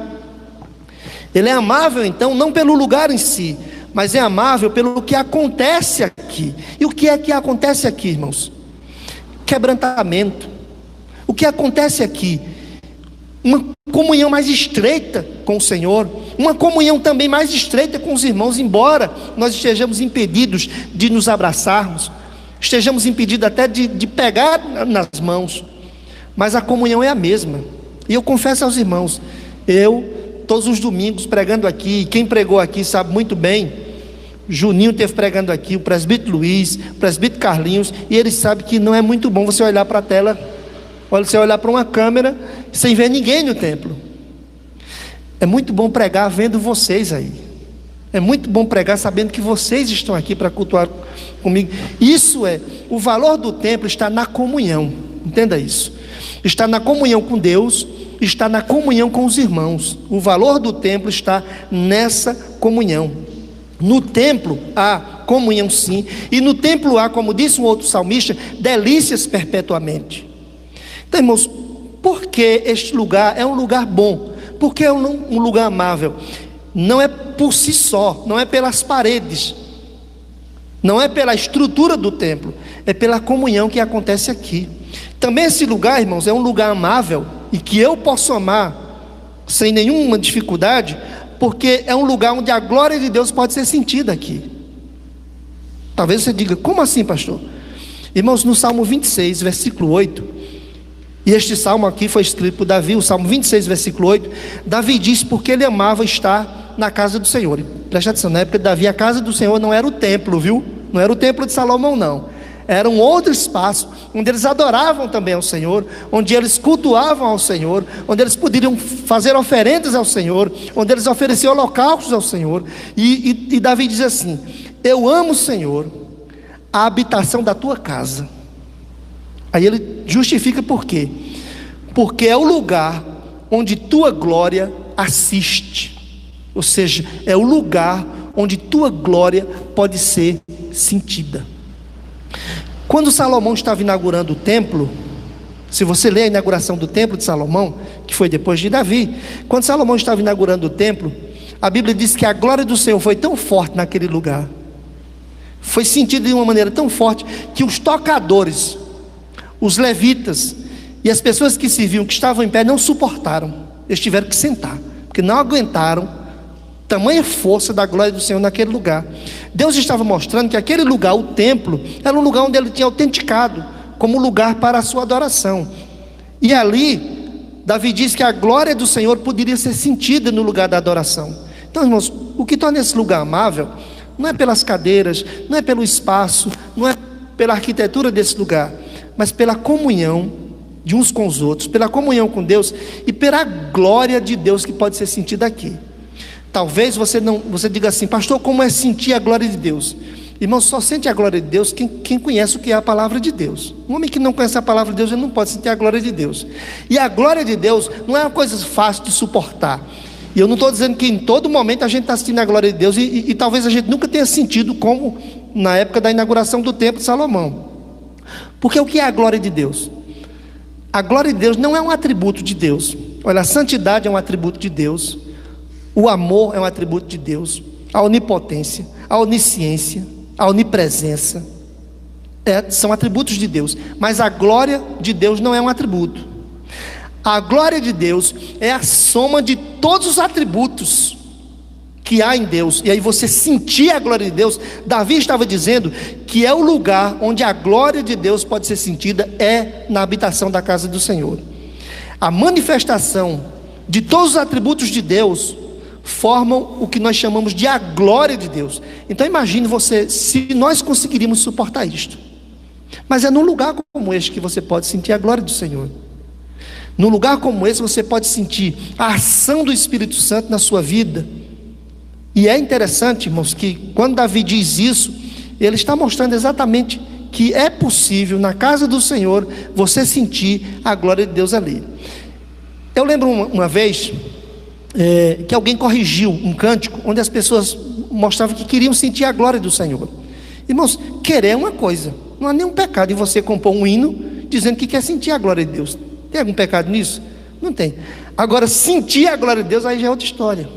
S1: Ele é amável então, não pelo lugar em si, mas é amável pelo que acontece aqui. E o que é que acontece aqui, irmãos? Quebrantamento. O que acontece aqui? uma comunhão mais estreita com o Senhor, uma comunhão também mais estreita com os irmãos, embora nós estejamos impedidos de nos abraçarmos, estejamos impedidos até de pegar nas mãos, mas a comunhão é a mesma. E eu confesso aos irmãos, todos os domingos pregando aqui, quem pregou aqui sabe muito bem, Juninho esteve pregando aqui, o presbítero Luiz, o presbítero Carlinhos, e eles sabem que não é muito bom você olhar para a tela, você olhar para uma câmera sem ver ninguém no templo. É muito bom pregar vendo vocês aí. É muito bom pregar sabendo que vocês estão aqui para cultuar comigo. Isso o valor do templo está na comunhão. Entenda isso. Está na comunhão com Deus, está na comunhão com os irmãos. O valor do templo está nessa comunhão. No templo há comunhão sim, e no templo há, como disse um outro salmista, delícias perpetuamente. Então, irmãos, por que este lugar é um lugar bom? Porque é um lugar amável. Não é por si só, não é pelas paredes, não é pela estrutura do templo, é pela comunhão que acontece aqui. Também esse lugar, irmãos, é um lugar amável e que eu posso amar sem nenhuma dificuldade, porque é um lugar onde a glória de Deus pode ser sentida aqui. Talvez você diga, como assim, pastor? Irmãos, no Salmo 26, versículo 8, e este salmo aqui foi escrito por Davi, o Salmo 26, versículo 8, Davi disse porque ele amava estar na casa do Senhor. E preste atenção, na época de Davi, a casa do Senhor não era o templo, viu? Não era o templo de Salomão, não. Era um outro espaço, onde eles adoravam também ao Senhor, onde eles cultuavam ao Senhor, onde eles poderiam fazer oferendas ao Senhor, onde eles ofereciam holocaustos ao Senhor. E Davi diz assim: eu amo, Senhor, a habitação da tua casa. Aí ele justifica por quê? Porque é o lugar onde tua glória assiste, ou seja, é o lugar onde tua glória pode ser sentida. Quando Salomão estava inaugurando o templo, se você ler a inauguração do templo de Salomão, que foi depois de Davi, quando Salomão estava inaugurando o templo, a Bíblia diz que a glória do Senhor foi tão forte naquele lugar, foi sentida de uma maneira tão forte, que os tocadores, os levitas e as pessoas que serviam, que estavam em pé, não suportaram, eles tiveram que sentar, porque não aguentaram tamanha força da glória do Senhor naquele lugar. Deus estava mostrando que aquele lugar, o templo, era um lugar onde ele tinha autenticado como lugar para a sua adoração. E ali, Davi diz que a glória do Senhor poderia ser sentida no lugar da adoração. Então, irmãos, o que torna esse lugar amável não é pelas cadeiras, não é pelo espaço, não é pela arquitetura desse lugar, mas pela comunhão de uns com os outros, pela comunhão com Deus e pela glória de Deus que pode ser sentida aqui. Talvez você diga assim: pastor, como é sentir a glória de Deus? Irmão, só sente a glória de Deus quem conhece o que é a palavra de Deus. Um homem que não conhece a palavra de Deus, ele não pode sentir a glória de Deus. E a glória de Deus não é uma coisa fácil de suportar. E eu não estou dizendo que em todo momento a gente está sentindo a glória de Deus, e talvez a gente nunca tenha sentido como na época da inauguração do templo de Salomão. Porque o que é a glória de Deus? A glória de Deus não é um atributo de Deus. Olha, a santidade é um atributo de Deus, o amor é um atributo de Deus, a onipotência, a onisciência, a onipresença são atributos de Deus. Mas a glória de Deus não é um atributo. A glória de Deus é a soma de todos os atributos que há em Deus. E aí você sentir a glória de Deus. Davi estava dizendo que é o lugar onde a glória de Deus pode ser sentida, é na habitação da casa do Senhor. A manifestação de todos os atributos de Deus formam o que nós chamamos de a glória de Deus. Então imagine você, se nós conseguiríamos suportar isto. Mas é num lugar como este que você pode sentir a glória do Senhor. Num lugar como esse você pode sentir a ação do Espírito Santo na sua vida. E é interessante, irmãos, que quando Davi diz isso, ele está mostrando exatamente que é possível na casa do Senhor você sentir a glória de Deus ali. Eu lembro uma vez que alguém corrigiu um cântico onde as pessoas mostravam que queriam sentir a glória do Senhor. Irmãos, querer é uma coisa, não há nenhum pecado em você compor um hino dizendo que quer sentir a glória de Deus. Tem algum pecado nisso? Não tem. Agora, sentir a glória de Deus aí já é outra história.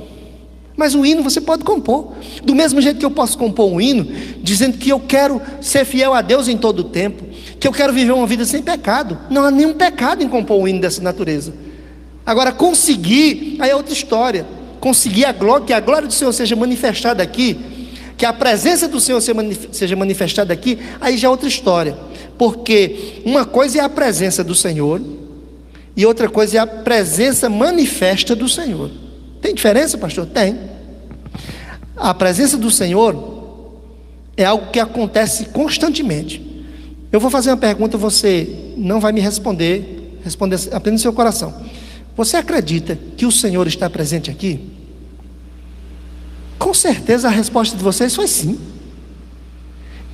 S1: Mas o hino você pode compor, do mesmo jeito que eu posso compor um hino dizendo que eu quero ser fiel a Deus em todo o tempo, que eu quero viver uma vida sem pecado. Não há nenhum pecado em compor um hino dessa natureza. Agora, conseguir, aí é outra história. Conseguir que a glória do Senhor seja manifestada aqui, que a presença do Senhor seja manifestada aqui, aí já é outra história. Porque uma coisa é a presença do Senhor, e outra coisa é a presença manifesta do Senhor. Tem diferença, pastor? Tem. A presença do Senhor é algo que acontece constantemente. Eu vou fazer uma pergunta, você não vai me responder apenas no seu coração. Você acredita que o Senhor está presente aqui? Com certeza a resposta de vocês foi sim.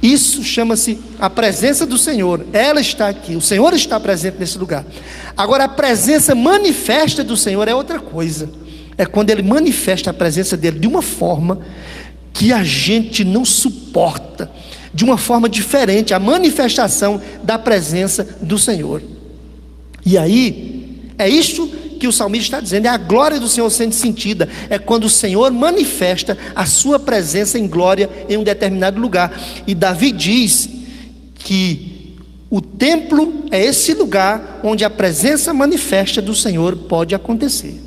S1: Isso chama-se a presença do Senhor. Ela está aqui, o Senhor está presente nesse lugar. Agora, a presença manifesta do Senhor é outra coisa. É quando Ele manifesta a presença dEle de uma forma que a gente não suporta, de uma forma diferente, a manifestação da presença do Senhor. E aí, é isso que o salmista está dizendo, é a glória do Senhor sendo sentida, é quando o Senhor manifesta a sua presença em glória em um determinado lugar. E Davi diz que o templo é esse lugar onde a presença manifesta do Senhor pode acontecer.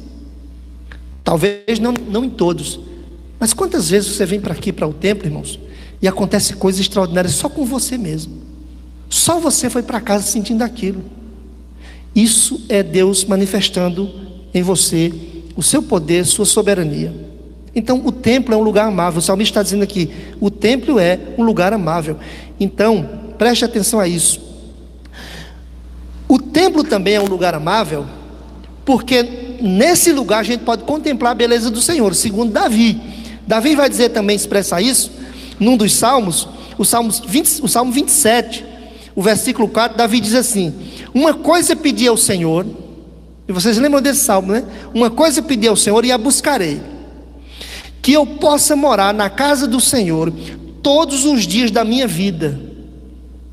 S1: Talvez não em todos, mas quantas vezes você vem para aqui, para o templo, irmãos, e acontece coisas extraordinárias só com você mesmo, só você foi para casa sentindo aquilo. Isso é Deus manifestando em você o seu poder, sua soberania. Então o templo é um lugar amável. O salmista está dizendo aqui, o templo é um lugar amável. Então preste atenção a isso. O templo também é um lugar amável, porque nesse lugar a gente pode contemplar a beleza do Senhor, segundo Davi. Davi vai dizer também, expressar isso num dos salmos, o Salmo 27, o versículo 4, Davi diz assim: uma coisa pedi ao Senhor, e vocês lembram desse salmo, né? Uma coisa pedi ao Senhor e a buscarei, que eu possa morar na casa do Senhor todos os dias da minha vida.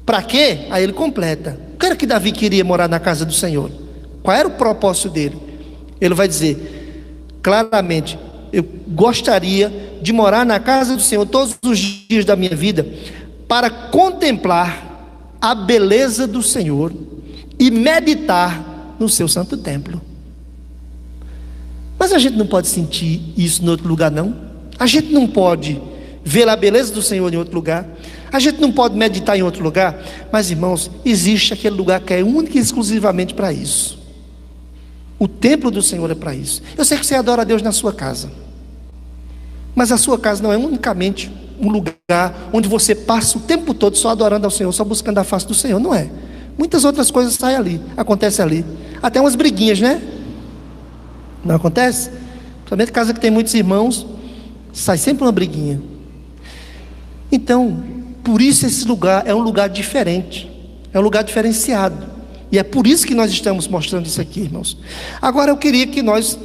S1: Para quê? Aí ele completa. O que era que Davi queria morar na casa do Senhor? Qual era o propósito dele? Ele vai dizer claramente: eu gostaria de morar na casa do Senhor todos os dias da minha vida, para contemplar a beleza do Senhor e meditar no seu santo templo. Mas a gente não pode sentir isso em outro lugar, não. A gente não pode ver a beleza do Senhor em outro lugar. A gente não pode meditar em outro lugar. Mas, irmãos, existe aquele lugar que é único e exclusivamente para isso. O templo do Senhor é para isso. Eu sei que você adora a Deus na sua casa, mas a sua casa não é unicamente um lugar onde você passa o tempo todo só adorando ao Senhor, só buscando a face do Senhor. Não é. Muitas outras coisas saem ali, acontecem ali. Até umas briguinhas, né? Não acontece? Principalmente casa que tem muitos irmãos, sai sempre uma briguinha. Então, por isso esse lugar é um lugar diferente, é um lugar diferenciado. E é por isso que nós estamos mostrando isso aqui, irmãos. Agora eu queria que nós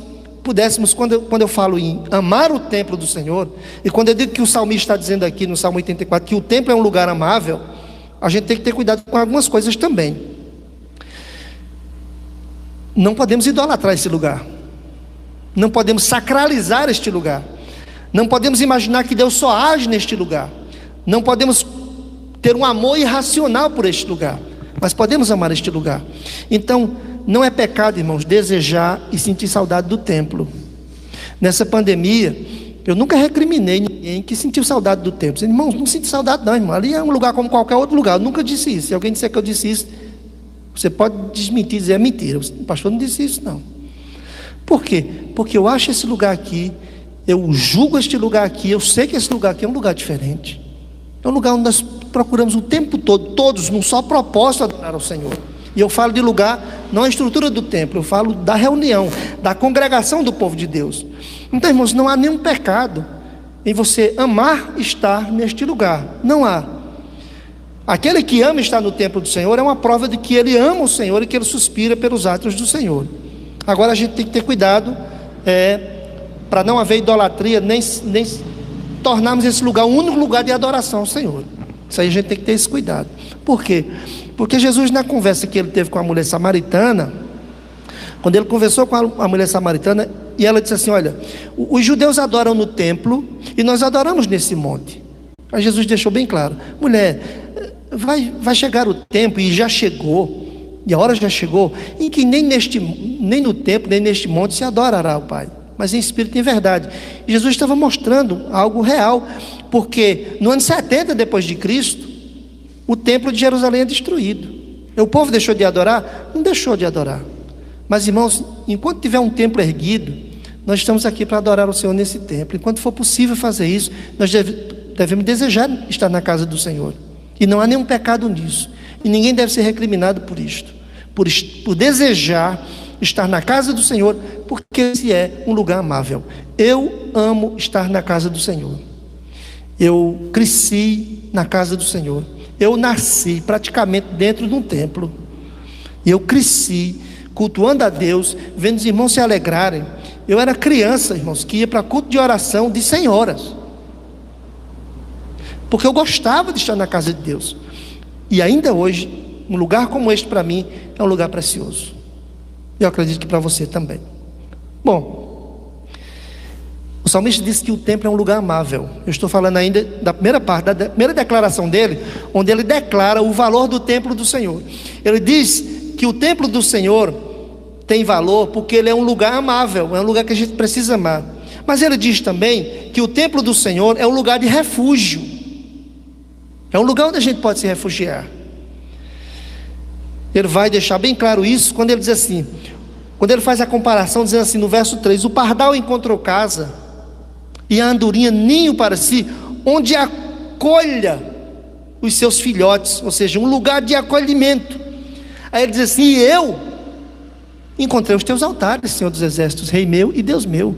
S1: pudéssemos, quando eu falo em amar o templo do Senhor, e quando eu digo que o salmista está dizendo aqui no Salmo 84 que o templo é um lugar amável, a gente tem que ter cuidado com algumas coisas também. Não podemos idolatrar esse lugar, não podemos sacralizar este lugar, não podemos imaginar que Deus só age neste lugar, não podemos ter um amor irracional por este lugar, mas podemos amar este lugar. Então não é pecado, irmãos, desejar e sentir saudade do templo. Nessa pandemia, eu nunca recriminei ninguém que sentiu saudade do templo. Irmãos, não sinto saudade não, irmão. Ali é um lugar como qualquer outro lugar. Eu nunca disse isso. Se alguém disser que eu disse isso, você pode desmentir, dizer é mentira. O pastor não disse isso não. Por quê? Porque eu acho esse lugar aqui, eu julgo este lugar aqui, eu sei que esse lugar aqui é um lugar diferente. É um lugar onde nós procuramos o tempo todo, todos, num só propósito, adorar ao Senhor. E eu falo de lugar, não a estrutura do templo, eu falo da reunião, da congregação do povo de Deus. Então, irmãos, não há nenhum pecado em você amar estar neste lugar. Não há. Aquele que ama estar no templo do Senhor é uma prova de que ele ama o Senhor e que ele suspira pelos atos do Senhor. Agora a gente tem que ter cuidado para não haver idolatria, nem tornarmos esse lugar o único lugar de adoração ao Senhor. Isso aí a gente tem que ter esse cuidado. Por quê? Porque Jesus, na conversa que ele teve com a mulher samaritana, quando ele conversou com a mulher samaritana, e ela disse assim: olha, os judeus adoram no templo e nós adoramos nesse monte. Aí Jesus deixou bem claro: mulher, vai chegar o tempo, e já chegou, E a hora já chegou em que nem no templo, nem neste monte se adorará o Pai, mas em espírito e em verdade. E Jesus estava mostrando algo real, porque no ano 70 depois de Cristo, o templo de Jerusalém é destruído. E o povo deixou de adorar? Não deixou de adorar. Mas, irmãos, enquanto tiver um templo erguido, nós estamos aqui para adorar o Senhor nesse templo. Enquanto for possível fazer isso, nós devemos desejar estar na casa do Senhor. E não há nenhum pecado nisso. E ninguém deve ser recriminado por isto. Por desejar estar na casa do Senhor, porque esse é um lugar amável. Eu amo estar na casa do Senhor. Eu cresci na casa do Senhor. Eu nasci praticamente dentro de um templo. E eu cresci cultuando a Deus, vendo os irmãos se alegrarem. Eu era criança, irmãos, que ia para culto de oração de 100 horas. Porque eu gostava de estar na casa de Deus. E ainda hoje, um lugar como este para mim é um lugar precioso. Eu acredito que para você também. Bom, o salmista disse que o templo é um lugar amável. Eu estou falando ainda da primeira parte, da primeira declaração dele, onde ele declara o valor do templo do Senhor. Ele diz que o templo do Senhor tem valor porque ele é um lugar amável, é um lugar que a gente precisa amar. Mas ele diz também que o templo do Senhor é um lugar de refúgio. É um lugar onde a gente pode se refugiar. Ele vai deixar bem claro isso quando ele diz assim, quando ele faz a comparação, dizendo assim no verso 3, o pardal encontrou casa e a andorinha ninho para si, onde acolha os seus filhotes, ou seja, um lugar de acolhimento. Aí ele diz assim, e eu encontrei os teus altares, Senhor dos exércitos, Rei meu e Deus meu.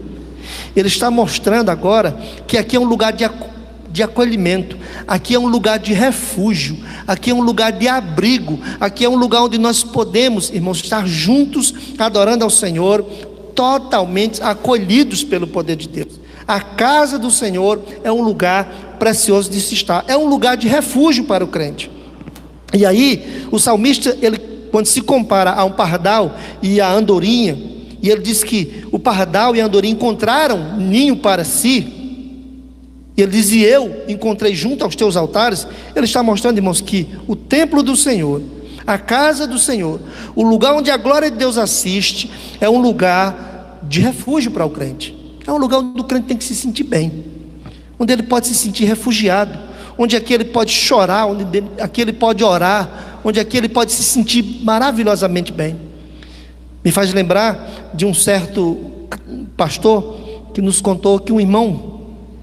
S1: Ele está mostrando agora que aqui é um lugar de acolhimento, aqui é um lugar de refúgio, aqui é um lugar de abrigo, aqui é um lugar onde nós podemos, irmãos, estar juntos, adorando ao Senhor, totalmente acolhidos pelo poder de Deus. A casa do Senhor é um lugar precioso de se estar, é um lugar de refúgio para o crente. E aí, o salmista, ele, quando se compara a um pardal e a andorinha, e ele diz que o pardal e a andorinha encontraram ninho para si, e ele diz, e eu encontrei junto aos teus altares. Ele está mostrando, irmãos, que o templo do Senhor, a casa do Senhor, o lugar onde a glória de Deus assiste, é um lugar de refúgio para o crente. É um lugar onde o crente tem que se sentir bem, onde ele pode se sentir refugiado, onde aqui ele pode chorar, onde aqui ele pode orar, onde aqui ele pode se sentir maravilhosamente bem. Me faz lembrar de um certo pastor que nos contou que um irmão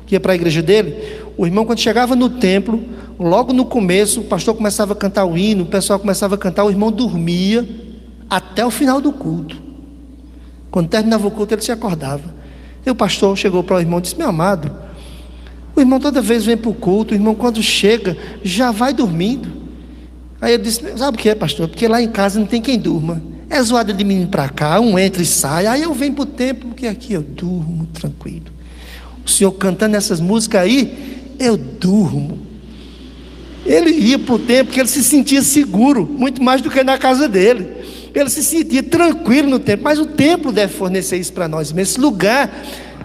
S1: que ia para a igreja dele, o irmão, quando chegava no templo, logo no começo, o pastor começava a cantar o hino, o pessoal começava a cantar, o irmão dormia até o final do culto. Quando terminava o culto, ele se acordava. E o pastor chegou para o irmão e disse, meu amado, o irmão toda vez vem para o culto, o irmão quando chega, já vai dormindo. Aí ele disse, sabe o que é, pastor? Porque lá em casa não tem quem durma. É zoada de menino para cá, um entra e sai, aí eu venho para o templo, porque aqui eu durmo tranquilo. O senhor cantando essas músicas aí, eu durmo. Ele ia para o templo porque ele se sentia seguro, muito mais do que na casa dele. Ele se sentia tranquilo no templo, mas o templo deve fornecer isso para nós. Esse lugar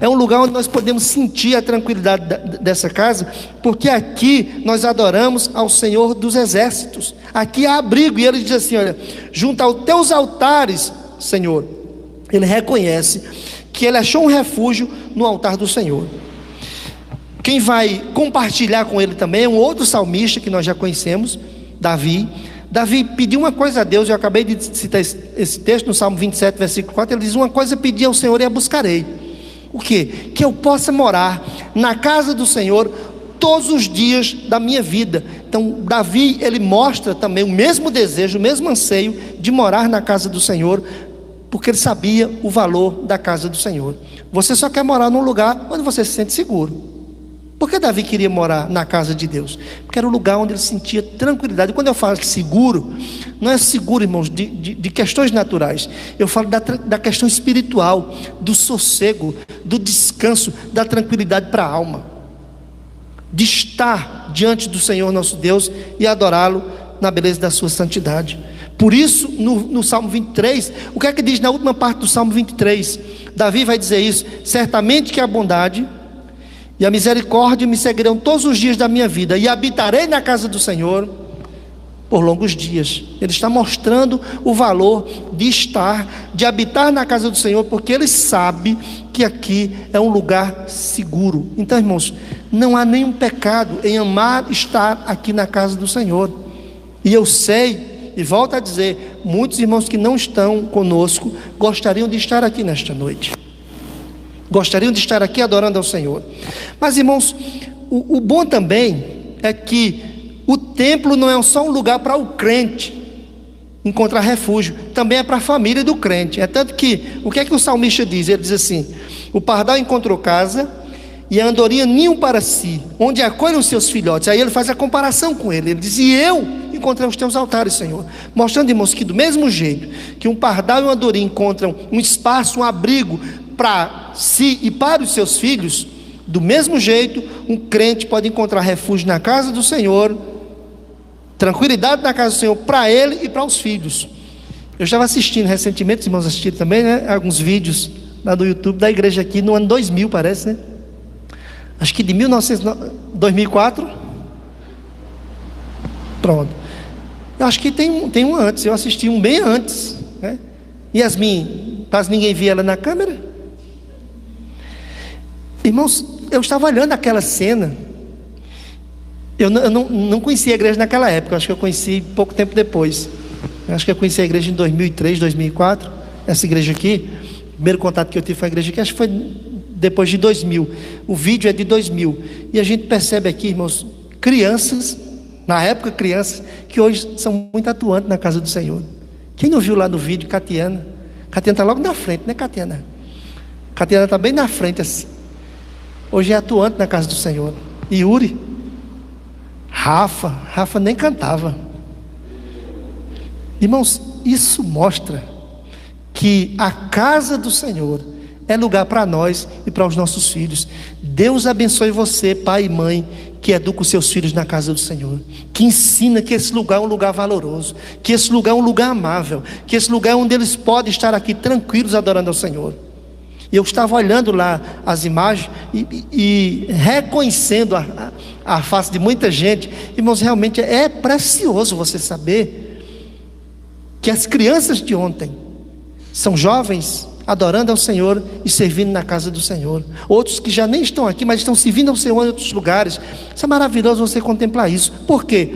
S1: é um lugar onde nós podemos sentir a tranquilidade dessa casa, porque aqui nós adoramos ao Senhor dos exércitos. Aqui há abrigo, e ele diz assim, olha, junto aos teus altares, Senhor. Ele reconhece que ele achou um refúgio no altar do Senhor. Quem vai compartilhar com ele também é um outro salmista que nós já conhecemos, Davi. Davi pediu uma coisa a Deus, eu acabei de citar esse texto no Salmo 27, versículo 4, ele diz, uma coisa pedi ao Senhor e a buscarei. O quê? Que eu possa morar na casa do Senhor todos os dias da minha vida. Então Davi, ele mostra também o mesmo desejo, o mesmo anseio de morar na casa do Senhor, porque ele sabia o valor da casa do Senhor. Você só quer morar num lugar onde você se sente seguro. Por que Davi queria morar na casa de Deus? Porque era o lugar onde ele sentia tranquilidade. E quando eu falo seguro, não é seguro, irmãos, de questões naturais. Eu falo da questão espiritual, do sossego, do descanso, da tranquilidade para a alma. De estar diante do Senhor nosso Deus e adorá-lo na beleza da sua santidade. Por isso, no Salmo 23, o que é que diz na última parte do Salmo 23? Davi vai dizer isso, certamente que a bondade e a misericórdia me seguirão todos os dias da minha vida, e habitarei na casa do Senhor por longos dias. Ele está mostrando o valor de habitar na casa do Senhor, porque ele sabe que aqui é um lugar seguro. Então, irmãos, não há nenhum pecado em amar estar aqui na casa do Senhor. E eu sei, e volto a dizer, muitos irmãos que não estão conosco gostariam de estar aqui nesta noite, gostariam de estar aqui adorando ao Senhor. Mas, irmãos, o bom também é que o templo não é só um lugar para o crente encontrar refúgio, também é para a família do crente. É tanto que, o que é que o salmista diz? Ele diz assim: o pardal encontrou casa e a andorinha ninho para si, onde acolhem os seus filhotes. Aí ele faz a comparação com ele. Ele diz: e eu encontrei os teus altares, Senhor. Mostrando, irmãos, que do mesmo jeito que um pardal e uma andorinha encontram um espaço, um abrigo para si e para os seus filhos, do mesmo jeito um crente pode encontrar refúgio na casa do Senhor, tranquilidade na casa do Senhor para ele e para os filhos. Eu estava assistindo recentemente, os irmãos assistiram também, né, alguns vídeos lá do YouTube da igreja aqui no ano 2000, parece, né? Acho que de 2004. Pronto. Eu acho que tem um antes, eu assisti um bem antes, né? Yasmin, quase ninguém via ela na câmera. Irmãos, eu estava olhando aquela cena. Eu não conhecia a igreja naquela época. Eu acho que eu conheci pouco tempo depois. Eu acho que eu conheci a igreja em 2003, 2004. Essa igreja aqui, o primeiro contato que eu tive foi a igreja aqui, acho que foi depois de 2000. O vídeo é de 2000. E a gente percebe aqui, irmãos, crianças, na época crianças, que hoje são muito atuantes na casa do Senhor. Quem não viu lá no vídeo, Catiana? Catiana está logo na frente, né, Catiana? Catiana está bem na frente assim. Hoje é atuante na casa do Senhor. E Yuri, Rafa nem cantava. Irmãos, isso mostra que a casa do Senhor é lugar para nós e para os nossos filhos. Deus abençoe você, pai e mãe, que educa os seus filhos na casa do Senhor, que ensina que esse lugar é um lugar valoroso, que esse lugar é um lugar amável, que esse lugar é onde eles podem estar aqui tranquilos adorando ao Senhor. E eu estava olhando lá as imagens e reconhecendo a face de muita gente. Irmãos, realmente é precioso você saber que as crianças de ontem são jovens adorando ao Senhor e servindo na casa do Senhor. Outros que já nem estão aqui, mas estão servindo ao Senhor em outros lugares. Isso é maravilhoso você contemplar isso. Por quê?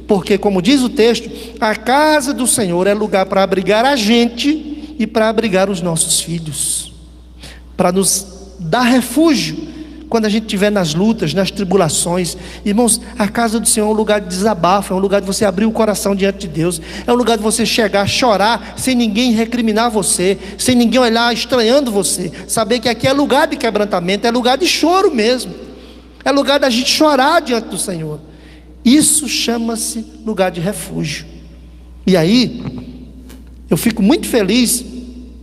S1: Porque, como diz o texto, a casa do Senhor é lugar para abrigar a gente e para abrigar os nossos filhos, para nos dar refúgio quando a gente estiver nas lutas, nas tribulações. Irmãos, a casa do Senhor é um lugar de desabafo, é um lugar de você abrir o coração diante de Deus, é um lugar de você chegar, chorar, sem ninguém recriminar você, sem ninguém olhar estranhando você, saber que aqui é lugar de quebrantamento, é lugar de choro mesmo, é lugar da gente chorar diante do Senhor. Isso chama-se lugar de refúgio. E aí, eu fico muito feliz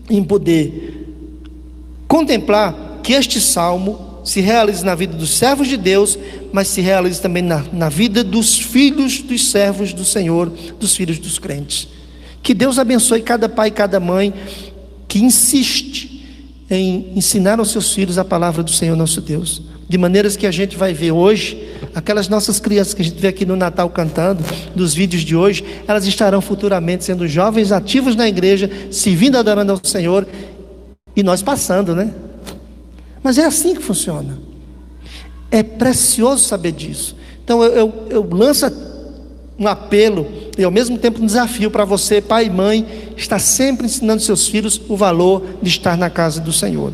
S1: em poder contemplar que este salmo se realiza na vida dos servos de Deus, mas se realiza também na vida dos filhos dos servos do Senhor, dos filhos dos crentes. Que Deus abençoe cada pai e cada mãe que insiste em ensinar aos seus filhos a palavra do Senhor nosso Deus, de maneiras que a gente vai ver hoje, aquelas nossas crianças que a gente vê aqui no Natal cantando, dos vídeos de hoje, elas estarão futuramente sendo jovens ativos na igreja, servindo, adorando ao Senhor, e nós passando, né? Mas é assim que funciona. É precioso saber disso. Então eu lanço um apelo e ao mesmo tempo um desafio para você, pai e mãe, estar sempre ensinando seus filhos o valor de estar na casa do Senhor.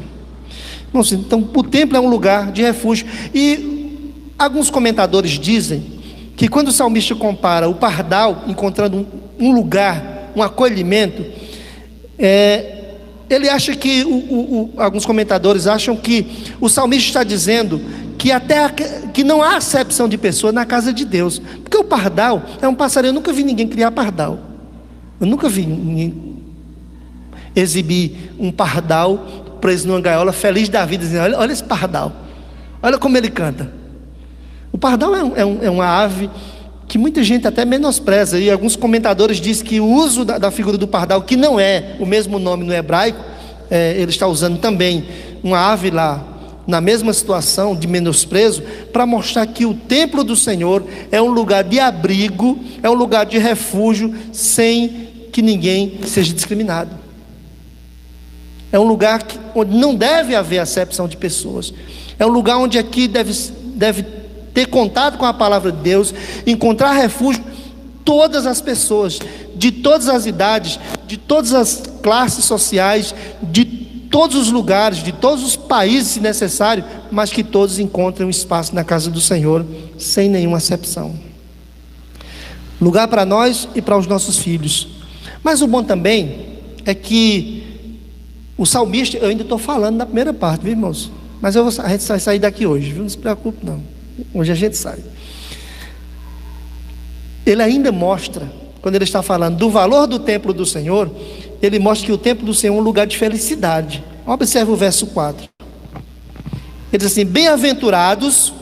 S1: Então o templo é um lugar de refúgio. E alguns comentadores dizem que quando o salmista compara o pardal encontrando um lugar, um acolhimento, ele acha que, alguns comentadores acham que o salmista está dizendo que não há acepção de pessoa na casa de Deus, porque o pardal é um passarinho. Eu nunca vi ninguém criar pardal, eu nunca vi ninguém exibir um pardal preso numa gaiola, feliz da vida, dizendo: olha esse pardal, olha como ele canta. O pardal é uma ave que muita gente até menospreza, e alguns comentadores dizem que o uso da figura do pardal, que não é o mesmo nome no hebraico, ele está usando também uma ave lá na mesma situação de menosprezo, para mostrar que o templo do Senhor é um lugar de abrigo, é um lugar de refúgio, sem que ninguém seja discriminado. É um lugar onde não deve haver acepção de pessoas. É um lugar onde aqui deve ter contato com a palavra de Deus, encontrar refúgio todas as pessoas, de todas as idades, de todas as classes sociais, de todos os lugares, de todos os países, se necessário, mas que todos encontrem um espaço na casa do Senhor, sem nenhuma acepção. Lugar para nós e para os nossos filhos. Mas o bom também é que o salmista, eu ainda estou falando na primeira parte, viu, irmãos? Mas a gente vai sair daqui hoje, viu? Não se preocupe não, hoje a gente sai. Ele ainda mostra, quando ele está falando do valor do templo do Senhor, ele mostra que o templo do Senhor é um lugar de felicidade. Observe o verso 4. Ele diz assim: bem-aventurados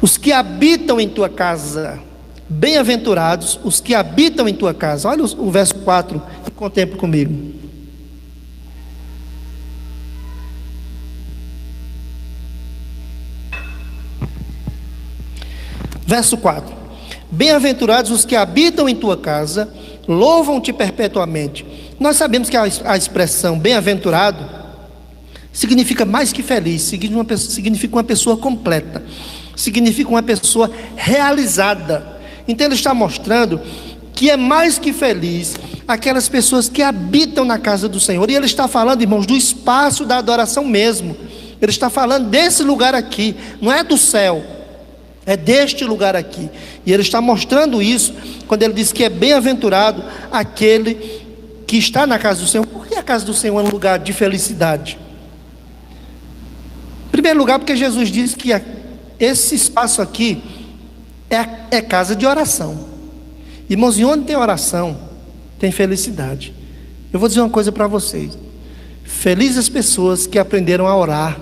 S1: os que habitam em tua casa. Bem-aventurados os que habitam em tua casa. Olha o verso 4 e contemple comigo. Verso 4: bem-aventurados os que habitam em tua casa, louvam-te perpetuamente. Nós sabemos que a expressão bem-aventurado significa mais que feliz, significa uma pessoa completa, significa uma pessoa realizada. Então ele está mostrando que é mais que feliz aquelas pessoas que habitam na casa do Senhor. E ele está falando, irmãos, do espaço da adoração mesmo. Ele está falando desse lugar aqui, não é do céu, é deste lugar aqui. E ele está mostrando isso quando ele diz que é bem-aventurado aquele que está na casa do Senhor. Por que a casa do Senhor é um lugar de felicidade? Em primeiro lugar, porque Jesus diz que esse espaço aqui é casa de oração. Irmãos, e onde tem oração, tem felicidade. Eu vou dizer uma coisa para vocês: felizes as pessoas que aprenderam a orar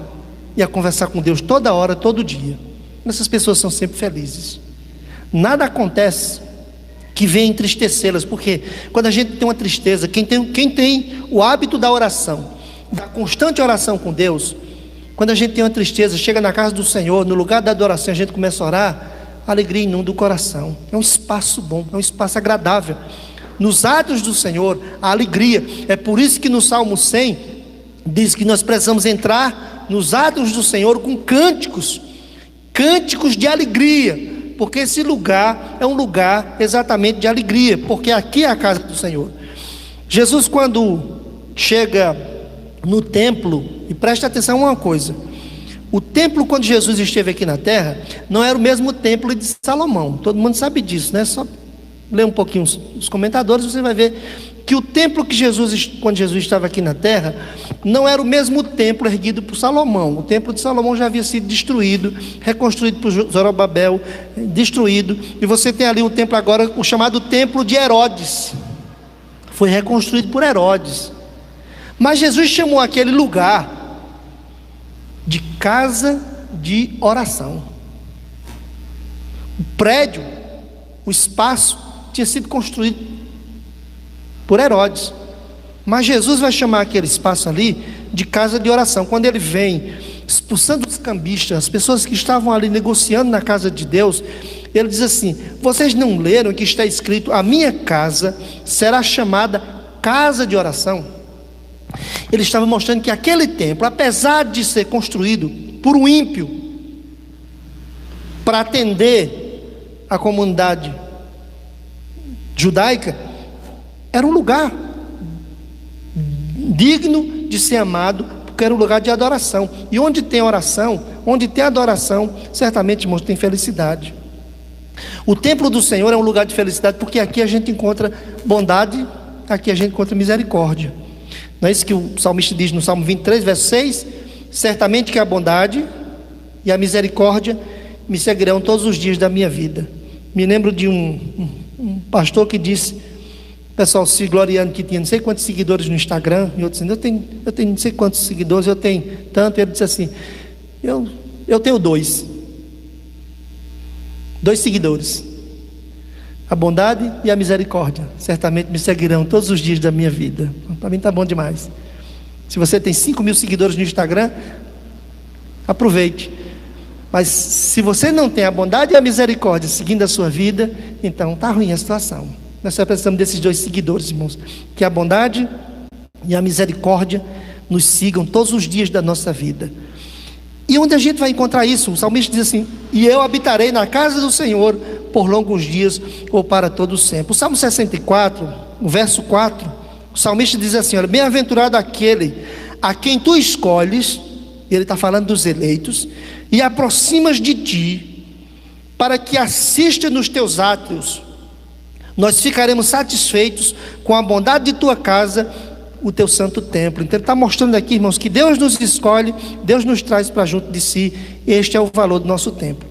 S1: e a conversar com Deus toda hora, todo dia. Essas pessoas são sempre felizes. Nada acontece que venha entristecê-las, porque quando a gente tem uma tristeza, quem tem o hábito da oração, da constante oração com Deus, quando a gente tem uma tristeza, chega na casa do Senhor, no lugar da adoração, a gente começa a orar, a alegria inunda o coração. É um espaço bom, é um espaço agradável. Nos atos do Senhor, a alegria. É por isso que no Salmo 100 diz que nós precisamos entrar nos atos do Senhor com cânticos de alegria, porque esse lugar é um lugar exatamente de alegria, porque aqui é a casa do Senhor. Jesus, quando chega no templo, e preste atenção a uma coisa: o templo, quando Jesus esteve aqui na terra, não era o mesmo templo de Salomão. Todo mundo sabe disso, né? Só ler um pouquinho os comentadores, você vai ver que o templo que quando Jesus estava aqui na terra, não era o mesmo templo erguido por Salomão. O templo de Salomão já havia sido destruído, reconstruído por Zorobabel, destruído. E você tem ali o templo agora, o chamado templo de Herodes. Foi reconstruído por Herodes. Mas Jesus chamou aquele lugar de casa de oração. O prédio, o espaço, tinha sido construído por Herodes, mas Jesus vai chamar aquele espaço ali de casa de oração. Quando ele vem expulsando os cambistas, as pessoas que estavam ali negociando na casa de Deus, ele diz assim: vocês não leram que está escrito, a minha casa será chamada casa de oração? Ele estava mostrando que aquele templo, apesar de ser construído por um ímpio, para atender a comunidade judaica, era um lugar digno de ser amado, porque era um lugar de adoração. E onde tem oração, onde tem adoração, certamente, irmãos, tem felicidade. O templo do Senhor é um lugar de felicidade, porque aqui a gente encontra bondade, aqui a gente encontra misericórdia. Não é isso que o salmista diz no Salmo 23, verso 6? Certamente que a bondade e a misericórdia me seguirão todos os dias da minha vida. Me lembro de um pastor que disse, o pessoal se gloriando que tinha não sei quantos seguidores no Instagram, e outro dizendo, eu tenho não sei quantos seguidores, eu tenho tanto. E ele disse assim, eu tenho 2 seguidores, a bondade e a misericórdia certamente me seguirão todos os dias da minha vida. Para mim está bom demais. Se você tem 5.000 seguidores no Instagram, aproveite. Mas se você não tem a bondade e a misericórdia seguindo a sua vida, então está ruim a situação. Nós só precisamos desses 2 seguidores, irmãos, que a bondade e a misericórdia nos sigam todos os dias da nossa vida. E onde a gente vai encontrar isso? O salmista diz assim: e eu habitarei na casa do Senhor por longos dias ou para todo sempre. O Salmo 64, o verso 4, o salmista diz assim: olha, bem-aventurado aquele a quem tu escolhes, ele está falando dos eleitos, e aproximas de ti, para que assista nos teus átrios. Nós ficaremos satisfeitos com a bondade de tua casa, o teu santo templo. Então ele está mostrando aqui, irmãos, que Deus nos escolhe, Deus nos traz para junto de si. Este é o valor do nosso templo.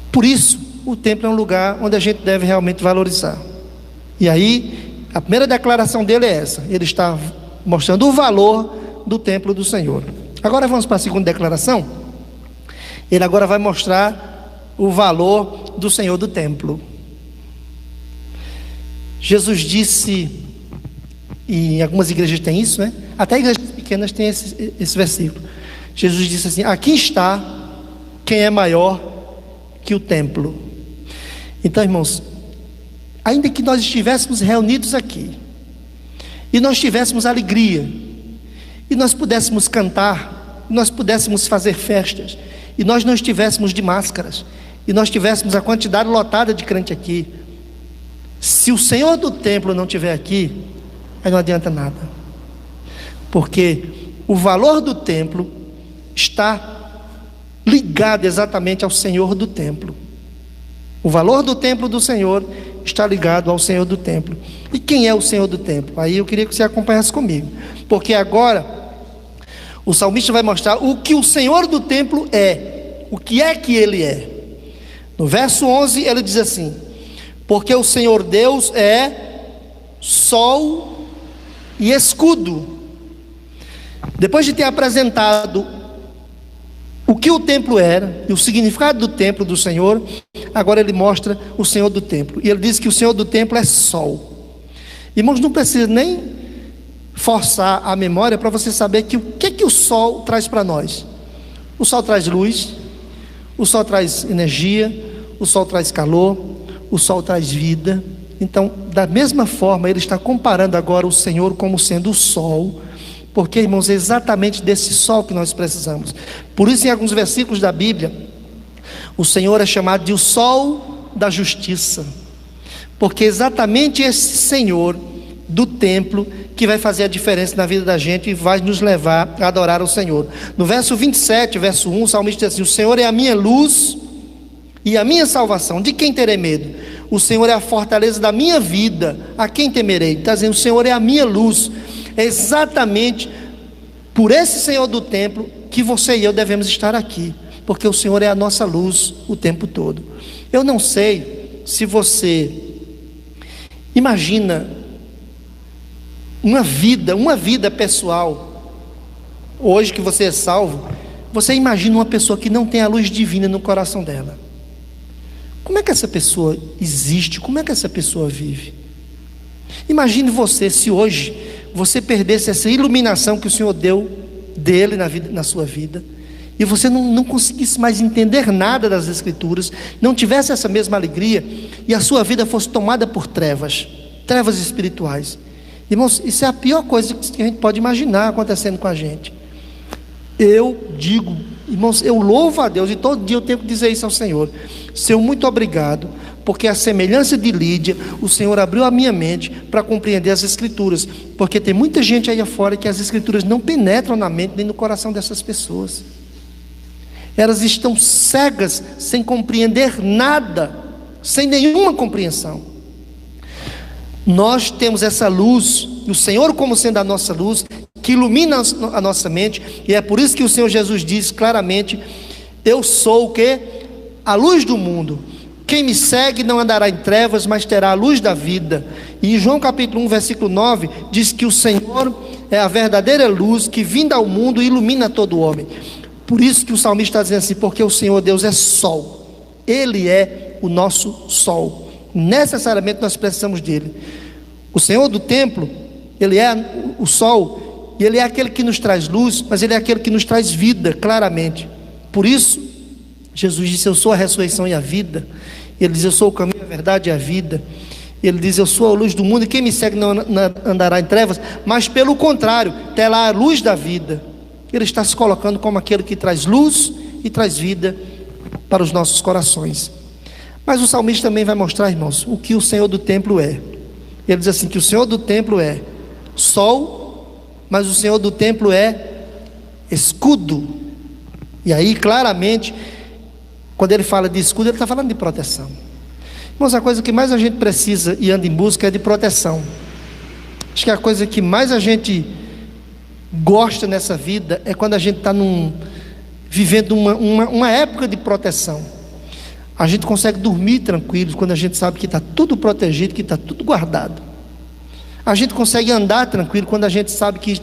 S1: Por isso, o templo é um lugar onde a gente deve realmente valorizar. E aí, a primeira declaração dele é essa: ele está mostrando o valor do templo do Senhor. Agora vamos para a segunda declaração. Ele agora vai mostrar o valor do Senhor do templo. Jesus disse, e em algumas igrejas tem isso, né? Até igrejas pequenas tem esse versículo. Jesus disse assim: aqui está quem é maior que o templo. Então, irmãos, ainda que nós estivéssemos reunidos aqui, e nós tivéssemos alegria, e nós pudéssemos cantar, e nós pudéssemos fazer festas, e nós não estivéssemos de máscaras, e nós tivéssemos a quantidade lotada de crente aqui, se o Senhor do templo não estiver aqui, aí não adianta nada, porque o valor do templo está ligado exatamente ao Senhor do templo. O valor do templo do Senhor está ligado ao Senhor do templo. E quem é o Senhor do templo? Aí eu queria que você acompanhasse comigo, porque agora o salmista vai mostrar o que o Senhor do templo é, o que é que ele é. No verso 11 ele diz assim: porque o Senhor Deus é sol e escudo. Depois de ter apresentado o que o templo era e o significado do templo do Senhor, agora ele mostra o Senhor do templo. E ele diz que o Senhor do templo é sol. Irmãos, não precisa nem forçar a memória para você saber que o que o sol traz para nós. O sol traz luz, o sol traz energia, o sol traz calor, o sol traz vida. Então, da mesma forma, ele está comparando agora o Senhor como sendo o sol, porque, irmãos, é exatamente desse sol que nós precisamos. Por isso, em alguns versículos da Bíblia, o Senhor é chamado de o sol da justiça, porque é exatamente esse Senhor do templo que vai fazer a diferença na vida da gente e vai nos levar a adorar o Senhor. No verso 27, verso 1, o salmista diz assim: o Senhor é a minha luz e a minha salvação, de quem terei medo? O Senhor é a fortaleza da minha vida, a quem temerei? Está dizendo, o Senhor é a minha luz. É exatamente por esse Senhor do templo que você e eu devemos estar aqui, porque o Senhor é a nossa luz o tempo todo. Eu não sei se você imagina uma vida pessoal, hoje que você é salvo, você imagina uma pessoa que não tem a luz divina no coração dela. Como é que essa pessoa existe? Como é que essa pessoa vive? Imagine você, se hoje você perdesse essa iluminação que o Senhor deu dele na sua vida, e você não conseguisse mais entender nada das Escrituras, não tivesse essa mesma alegria, e a sua vida fosse tomada por trevas espirituais. Irmãos, isso é a pior coisa que a gente pode imaginar acontecendo com a gente. Eu digo, irmãos, eu louvo a Deus, e todo dia eu tenho que dizer isso ao Senhor: Senhor, muito obrigado, porque a semelhança de Lídia, o Senhor abriu a minha mente para compreender as Escrituras, porque tem muita gente aí afora que as Escrituras não penetram na mente nem no coração dessas pessoas. Elas estão cegas, sem compreender nada, sem nenhuma compreensão. Nós temos essa luz, o Senhor como sendo a nossa luz, que ilumina a nossa mente, e é por isso que o Senhor Jesus diz claramente: eu sou o que? A luz do mundo. Quem me segue não andará em trevas, mas terá a luz da vida. E em João capítulo 1, versículo 9, diz que o Senhor é a verdadeira luz que vinda ao mundo ilumina todo homem. Por isso que o salmista está dizendo assim: porque o Senhor Deus é sol, Ele é o nosso sol, necessariamente nós precisamos dele. O Senhor do templo, Ele é o sol, e Ele é aquele que nos traz luz, mas Ele é aquele que nos traz vida, claramente. Por isso, Jesus disse: eu sou a ressurreição e a vida. Ele diz: eu sou o caminho, a verdade e a vida. Ele diz: eu sou a luz do mundo, e quem me segue não andará em trevas, mas pelo contrário, terá a luz da vida. Ele está se colocando como aquele que traz luz e traz vida para os nossos corações. Mas o salmista também vai mostrar, irmãos, o que o Senhor do templo é. Ele diz assim, que o Senhor do templo é sol, mas o Senhor do templo é escudo. E aí, claramente, quando ele fala de escudo, ele está falando de proteção. Irmãos, a coisa que mais a gente precisa e anda em busca é de proteção. Acho que a coisa que mais a gente gosta nessa vida é quando a gente está vivendo uma época de proteção. A gente consegue dormir tranquilo quando a gente sabe que está tudo protegido, que está tudo guardado. A gente consegue andar tranquilo quando a gente sabe que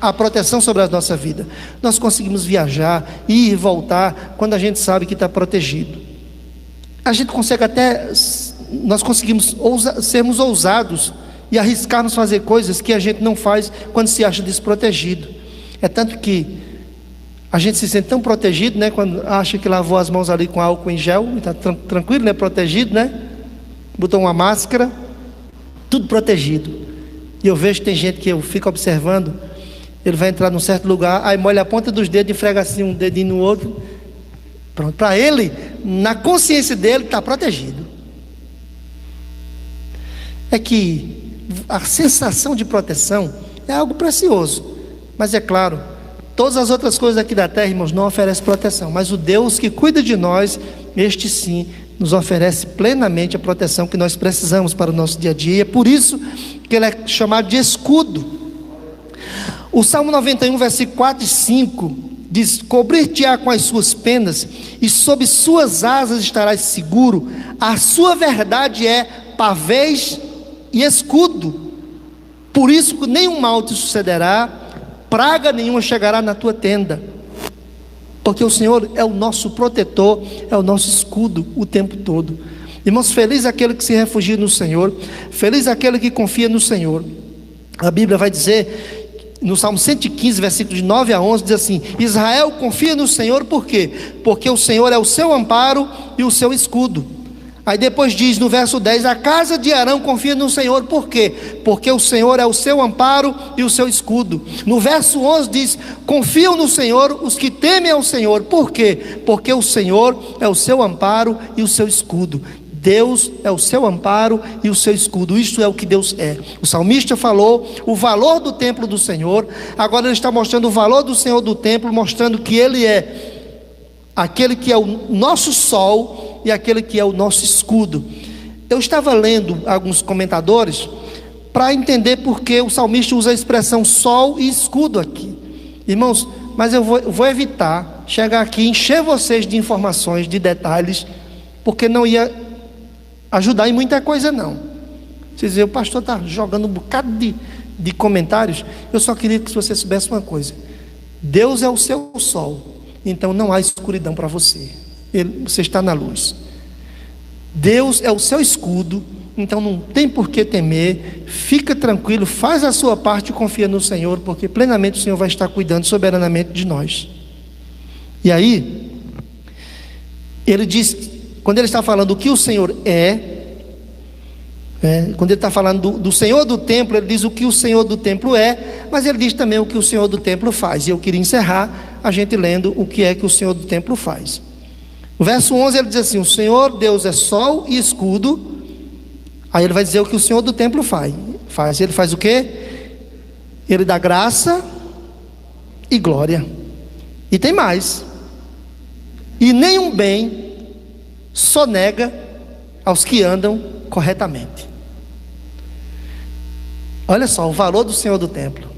S1: há proteção sobre a nossa vida. Nós conseguimos viajar, ir e voltar quando a gente sabe que está protegido. A gente consegue nós conseguimos sermos ousados e arriscarmos fazer coisas que a gente não faz quando se acha desprotegido. É tanto que a gente se sente tão protegido, né, quando acha que lavou as mãos ali com álcool em gel, está tranquilo, né, protegido, né? Botou uma máscara, tudo protegido. E eu vejo que tem gente que eu fico observando, ele vai entrar num certo lugar, aí molha a ponta dos dedos e frega assim um dedinho no outro. Pronto, para ele, na consciência dele, está protegido. É que a sensação de proteção é algo precioso, mas é claro, todas as outras coisas aqui da terra, irmãos, não oferecem proteção, mas o Deus que cuida de nós, este sim, nos oferece plenamente a proteção que nós precisamos para o nosso dia a dia, e é por isso que ele é chamado de escudo. O Salmo 91, versículo 4 e 5, diz: cobrir-te-á com as suas penas, e sob suas asas estarás seguro, a sua verdade é pavês e escudo, por isso nenhum mal te sucederá, praga nenhuma chegará na tua tenda, porque o Senhor é o nosso protetor, é o nosso escudo o tempo todo. Irmãos, feliz aquele que se refugia no Senhor, feliz aquele que confia no Senhor. A Bíblia vai dizer, no Salmo 115, versículos de 9 a 11, diz assim: Israel confia no Senhor, por quê? Porque o Senhor é o seu amparo e o seu escudo. Aí depois diz no verso 10, a casa de Arão confia no Senhor, por quê? Porque o Senhor é o seu amparo e o seu escudo. No verso 11 diz, confiam no Senhor os que temem ao Senhor, por quê? Porque o Senhor é o seu amparo e o seu escudo. Deus é o seu amparo e o seu escudo, isto é o que Deus é. O salmista falou o valor do templo do Senhor, agora ele está mostrando o valor do Senhor do templo, mostrando que Ele é aquele que é o nosso sol e aquele que é o nosso escudo. Eu estava lendo alguns comentadores para entender porque o salmista usa a expressão sol e escudo aqui. Irmãos, mas eu vou evitar chegar aqui e encher vocês de informações, de detalhes, porque não ia ajudar em muita coisa não. Vocês dizem, o pastor está jogando um bocado de comentários. Eu só queria que você soubesse uma coisa: Deus é o seu sol, então não há escuridão para você. Você está na luz. Deus é o seu escudo, então não tem por que temer. Fica tranquilo, faz a sua parte e confia no Senhor, porque plenamente o Senhor vai estar cuidando soberanamente de nós. E aí ele diz, quando ele está falando o que o Senhor quando ele está falando do Senhor do templo, ele diz o que o Senhor do templo é, mas ele diz também o que o Senhor do templo faz. E eu queria encerrar a gente lendo o que é que o Senhor do templo faz. No verso 11 ele diz assim: o Senhor Deus é sol e escudo. Aí ele vai dizer o que o Senhor do templo faz. Ele faz o quê? Ele dá graça e glória. E tem mais: e nenhum bem sonega aos que andam corretamente. Olha só o valor do Senhor do templo.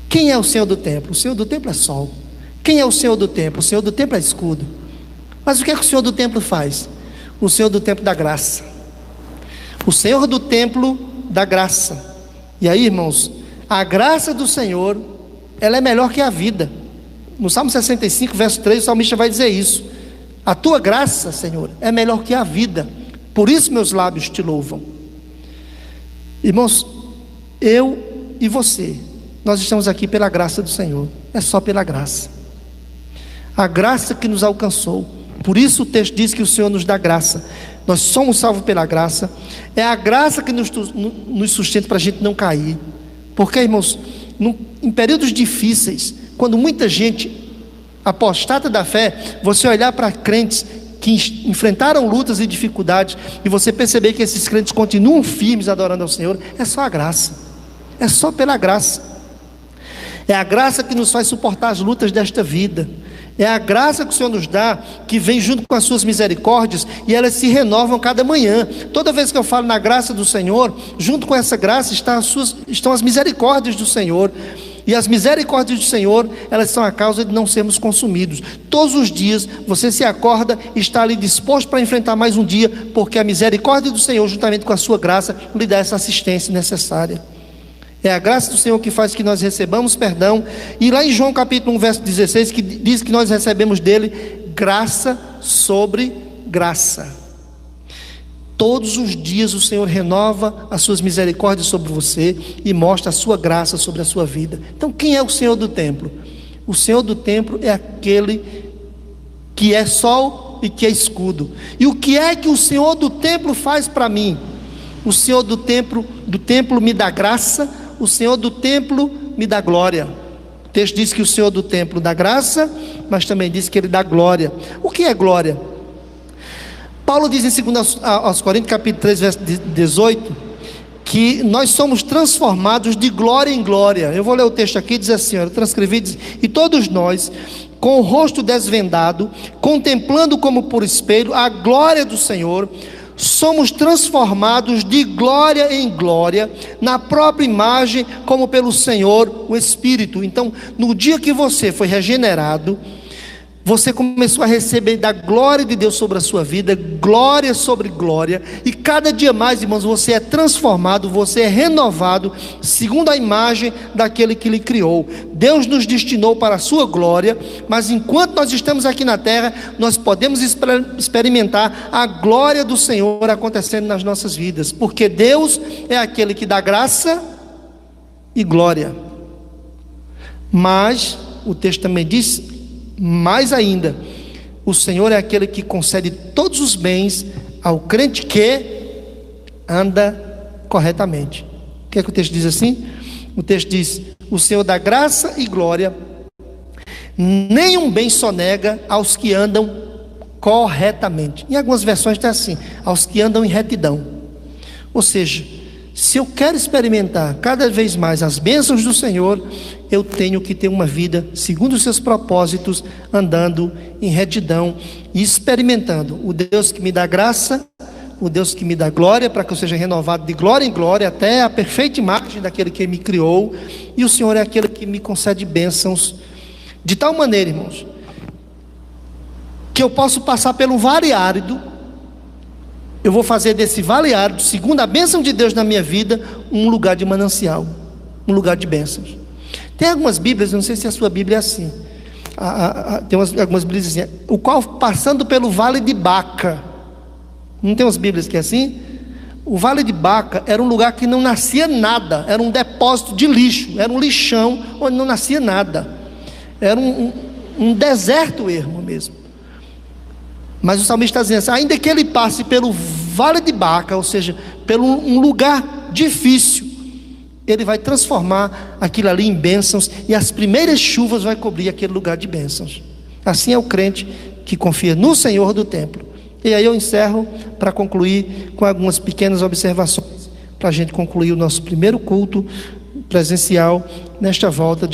S1: Quem é o Senhor do templo? O Senhor do templo é sol. Quem é o Senhor do templo? O Senhor do templo é escudo. Mas o que é que o Senhor do templo faz? O Senhor do templo dá graça. O Senhor do templo dá graça. E aí, irmãos, a graça do Senhor, ela é melhor que a vida. No Salmo 65, verso 3, o salmista vai dizer isso: a tua graça, Senhor, é melhor que a vida, por isso meus lábios te louvam. Irmãos, eu e você Nós estamos aqui pela graça do Senhor. É só pela graça. A graça que nos alcançou. Por isso o texto diz que o Senhor nos dá graça. Nós somos salvos pela graça. É a graça que nos sustenta para a gente não cair. Porque, irmãos, em períodos difíceis, quando muita gente apostata da fé, você olhar para crentes que enfrentaram lutas e dificuldades, e você perceber que esses crentes continuam firmes adorando ao Senhor, é só a graça. É só pela graça. É a graça que nos faz suportar as lutas desta vida. É a graça que o Senhor nos dá, que vem junto com as suas misericórdias, e elas se renovam cada manhã. Toda vez que eu falo na graça do Senhor, junto com essa graça estão as misericórdias do Senhor. E as misericórdias do Senhor, elas são a causa de não sermos consumidos. Todos os dias você se acorda e está ali disposto para enfrentar mais um dia, porque a misericórdia do Senhor, juntamente com a sua graça, lhe dá essa assistência necessária. É a graça do Senhor que faz que nós recebamos perdão. E lá em João capítulo 1, verso 16, que diz que nós recebemos dele graça sobre graça. Todos os dias o Senhor renova as suas misericórdias sobre você e mostra a sua graça sobre a sua vida. Então, quem é o Senhor do templo? O Senhor do templo é aquele que é sol e que é escudo. E o que é que o Senhor do templo faz para mim? O Senhor do templo me dá graça. O Senhor do templo me dá glória. O texto diz que o Senhor do templo dá graça, mas também diz que Ele dá glória. O que é glória? Paulo diz em 2 aos Coríntios, capítulo 3, verso 18, que nós somos transformados de glória em glória. Eu vou ler o texto aqui, diz assim, eu transcrevi, diz: e todos nós, com o rosto desvendado, contemplando como por espelho a glória do Senhor, somos transformados de glória em glória, na própria imagem, como pelo Senhor, o Espírito. Então, no dia que você foi regenerado, você começou a receber da glória de Deus sobre a sua vida, glória sobre glória, e cada dia mais, irmãos, você é transformado, você é renovado, segundo a imagem daquele que lhe criou. Deus nos destinou para a sua glória, mas enquanto nós estamos aqui na terra, nós podemos experimentar a glória do Senhor acontecendo nas nossas vidas, porque Deus é aquele que dá graça e glória. Mas o texto também diz, mais ainda, o Senhor é aquele que concede todos os bens ao crente que anda corretamente. O que é que o texto diz assim? O texto diz: o Senhor dá graça e glória, nenhum bem sonega aos que andam corretamente. Em algumas versões está assim: aos que andam em retidão. Ou seja, se eu quero experimentar cada vez mais as bênçãos do Senhor, eu tenho que ter uma vida segundo os seus propósitos, andando em retidão e experimentando o Deus que me dá graça, o Deus que me dá glória, para que eu seja renovado de glória em glória, até a perfeita imagem daquele que me criou. E o Senhor é aquele que me concede bênçãos, de tal maneira, irmãos, que eu posso passar pelo vale árido. Eu vou fazer desse vale árido, segundo a bênção de Deus na minha vida, um lugar de manancial, um lugar de bênçãos. Tem algumas Bíblias, eu não sei se a sua Bíblia é assim, tem algumas Bíblias assim, o qual passando pelo vale de Baca. Não tem umas Bíblias que é assim? O vale de Baca era um lugar que não nascia nada, era um depósito de lixo, era um lixão onde não nascia nada, era um deserto ermo mesmo. Mas o salmista está dizendo assim: ainda que ele passe pelo vale de Baca, ou seja, pelo um lugar difícil, ele vai transformar aquilo ali em bênçãos, e as primeiras chuvas vai cobrir aquele lugar de bênçãos. Assim é o crente que confia no Senhor do templo. E aí eu encerro para concluir com algumas pequenas observações, para a gente concluir o nosso primeiro culto presencial nesta volta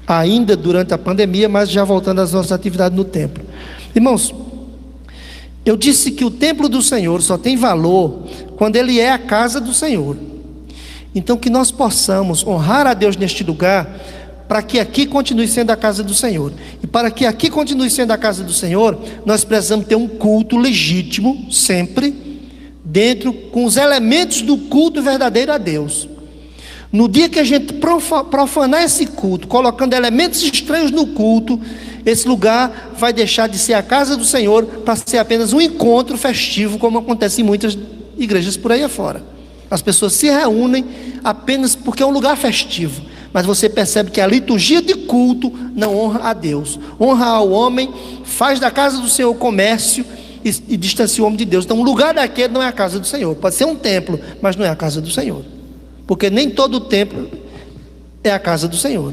S1: ainda durante a pandemia, mas já voltando às nossas atividades no templo. Irmãos, eu disse que o templo do Senhor só tem valor quando ele é a casa do Senhor. Então que nós possamos honrar a Deus neste lugar, para que aqui continue sendo a casa do Senhor. E para que aqui continue sendo a casa do Senhor, nós precisamos ter um culto legítimo, sempre, dentro, com os elementos do culto verdadeiro a Deus. No dia que a gente profanar esse culto, colocando elementos estranhos no culto, esse lugar vai deixar de ser a casa do Senhor para ser apenas um encontro festivo, como acontece em muitas igrejas por aí afora. As pessoas se reúnem apenas porque é um lugar festivo, mas você percebe que a liturgia de culto não honra a Deus, honra ao homem, faz da casa do Senhor comércio e distancia o homem de Deus. Então o lugar daquele não é a casa do Senhor, pode ser um templo, mas não é a casa do Senhor, porque nem todo templo é a casa do Senhor.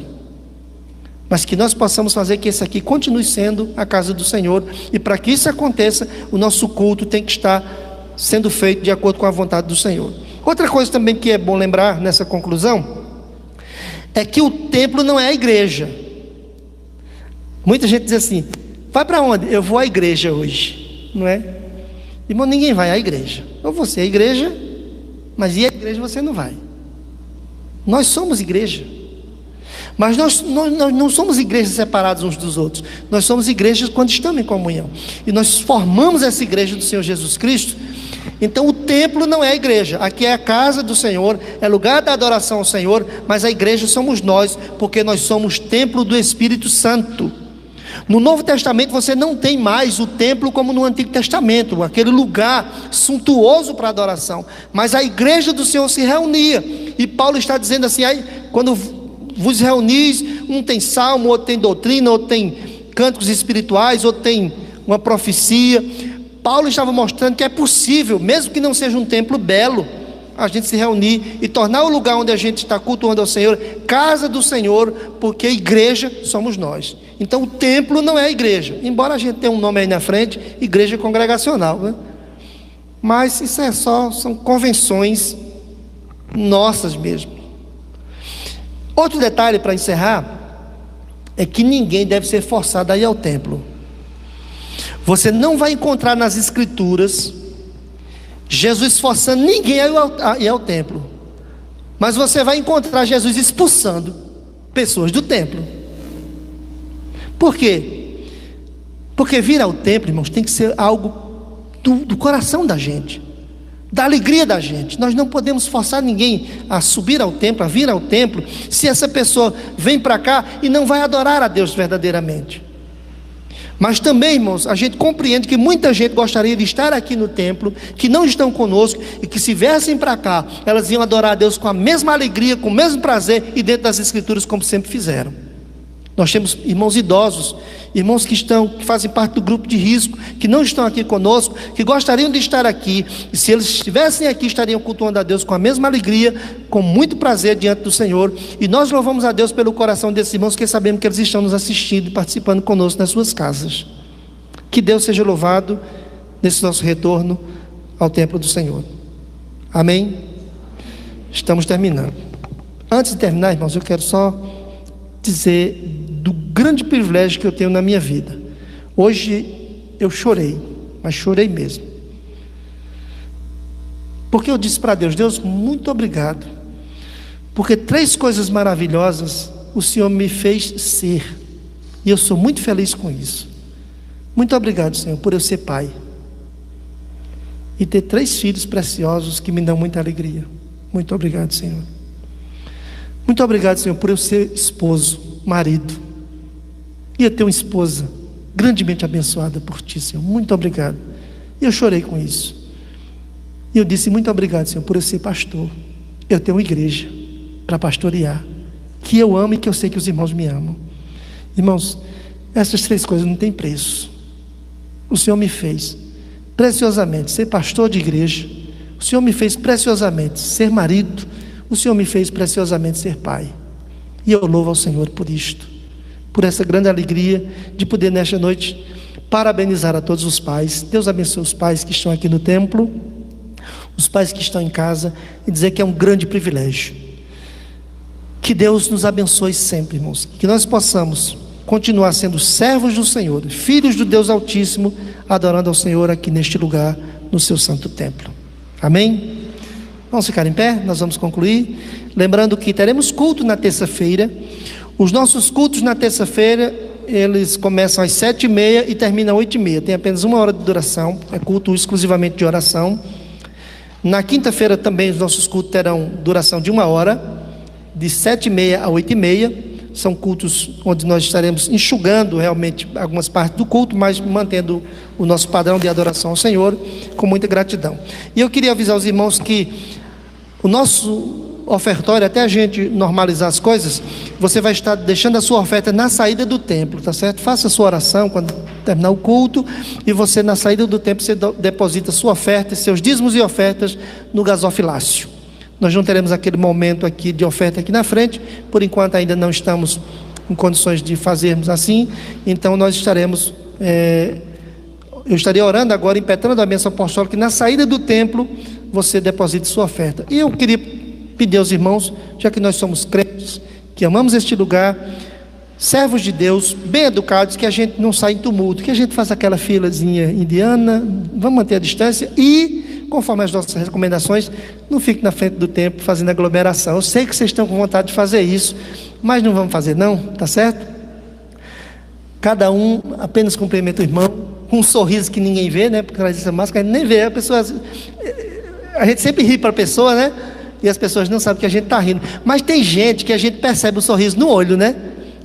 S1: Mas que nós possamos fazer que esse aqui continue sendo a casa do Senhor, e para que isso aconteça, o nosso culto tem que estar sendo feito de acordo com a vontade do Senhor. Outra coisa também que é bom lembrar nessa conclusão, é que o templo não é a igreja. Muita gente diz assim: vai para onde? Eu vou à igreja hoje, não é? Irmão, ninguém vai à igreja. Ou você é a igreja, mas e a igreja você não vai. Nós somos igreja, mas nós não somos igrejas separadas uns dos outros. Nós somos igrejas quando estamos em comunhão, e nós formamos essa igreja do Senhor Jesus Cristo. Então o templo não é a igreja, aqui é a casa do Senhor, é lugar da adoração ao Senhor, mas a igreja somos nós, porque nós somos templo do Espírito Santo. No Novo Testamento você não tem mais o templo como no Antigo Testamento, aquele lugar suntuoso para adoração, mas a igreja do Senhor se reunia, e Paulo está dizendo assim: aí, quando vos reunis, um tem salmo, outro tem doutrina, outro tem cânticos espirituais, outro tem uma profecia. Paulo estava mostrando que é possível, mesmo que não seja um templo belo, a gente se reunir e tornar o lugar onde a gente está cultuando ao Senhor casa do Senhor, porque igreja somos nós. Então o templo não é a igreja, embora a gente tenha um nome aí na frente, igreja congregacional, né? Mas isso são convenções nossas mesmo. Outro detalhe para encerrar é que ninguém deve ser forçado a ir ao templo. Você não vai encontrar nas Escrituras Jesus forçando ninguém a ir ao templo, mas você vai encontrar Jesus expulsando pessoas do templo. Por quê? Porque vir ao templo, irmãos, tem que ser algo do coração da gente, da alegria da gente. Nós não podemos forçar ninguém a subir ao templo, a vir ao templo, se essa pessoa vem para cá e não vai adorar a Deus verdadeiramente. Mas também, irmãos, a gente compreende que muita gente gostaria de estar aqui no templo, que não estão conosco, e que se viessem para cá, elas iam adorar a Deus com a mesma alegria, com o mesmo prazer, e dentro das Escrituras, como sempre fizeram. Nós temos irmãos idosos, irmãos que fazem parte do grupo de risco, que não estão aqui conosco, que gostariam de estar aqui, e se eles estivessem aqui, estariam cultuando a Deus com a mesma alegria, com muito prazer diante do Senhor. E nós louvamos a Deus pelo coração desses irmãos, que sabemos que eles estão nos assistindo e participando conosco nas suas casas. Que Deus seja louvado nesse nosso retorno ao templo do Senhor. Amém? Estamos terminando. Antes de terminar, irmãos, eu quero só dizer do grande privilégio que eu tenho na minha vida. Hoje eu chorei, mas chorei mesmo, porque eu disse para Deus: Deus, muito obrigado, porque 3 coisas maravilhosas o Senhor me fez ser, e eu sou muito feliz com isso. Muito obrigado, Senhor, por eu ser pai e ter 3 filhos preciosos que me dão muita alegria. Muito obrigado, Senhor. Muito obrigado, Senhor, por eu ser esposo, marido, e eu ter uma esposa grandemente abençoada por Ti, Senhor. Muito obrigado. E eu chorei com isso. E eu disse: muito obrigado, Senhor, por eu ser pastor. Eu tenho uma igreja para pastorear, que eu amo e que eu sei que os irmãos me amam. Irmãos, essas 3 coisas não têm preço. O Senhor me fez preciosamente ser pastor de igreja. O Senhor me fez preciosamente ser marido. O Senhor me fez preciosamente ser pai. E eu louvo ao Senhor por isto, por essa grande alegria de poder nesta noite parabenizar a todos os pais. Deus abençoe os pais que estão aqui no templo, os pais que estão em casa, e dizer que é um grande privilégio. Que Deus nos abençoe sempre, irmãos, que nós possamos continuar sendo servos do Senhor, filhos do Deus Altíssimo, adorando ao Senhor aqui neste lugar, no seu santo templo. Amém? Vamos ficar em pé, nós vamos concluir. Lembrando que teremos culto na terça-feira. Os nossos cultos na terça-feira, eles começam às 7h30 e terminam às 8h30. Tem apenas 1 hora de duração, é culto exclusivamente de oração. Na quinta-feira também os nossos cultos terão duração de 1 hora, de 7h30 a 8h30. São cultos onde nós estaremos enxugando realmente algumas partes do culto, mas mantendo o nosso padrão de adoração ao Senhor, com muita gratidão. E eu queria avisar os irmãos que o nosso ofertório, até a gente normalizar as coisas, você vai estar deixando a sua oferta na saída do templo, tá certo? Faça a sua oração quando terminar o culto, e você na saída do templo, você deposita sua oferta, seus dízimos e ofertas no gasofilácio. Nós não teremos aquele momento aqui de oferta aqui na frente, por enquanto ainda não estamos em condições de fazermos assim, então nós estaremos, eu estarei orando agora, impetrando a bênção apostólica, que na saída do templo você deposite sua oferta. E eu queria pedir aos irmãos, já que nós somos crentes, que amamos este lugar, servos de Deus, bem educados, que a gente não saia em tumulto, que a gente faça aquela filazinha indiana, vamos manter a distância e, conforme as nossas recomendações, não fique na frente do templo fazendo aglomeração. Eu sei que vocês estão com vontade de fazer isso, mas não vamos fazer não, tá certo? Cada um apenas cumprimenta o irmão, com um sorriso que ninguém vê, né? Porque traz essa máscara, a gente nem vê, a gente sempre ri para a pessoa, né? E as pessoas não sabem que a gente está rindo. Mas tem gente que a gente percebe o sorriso no olho, né?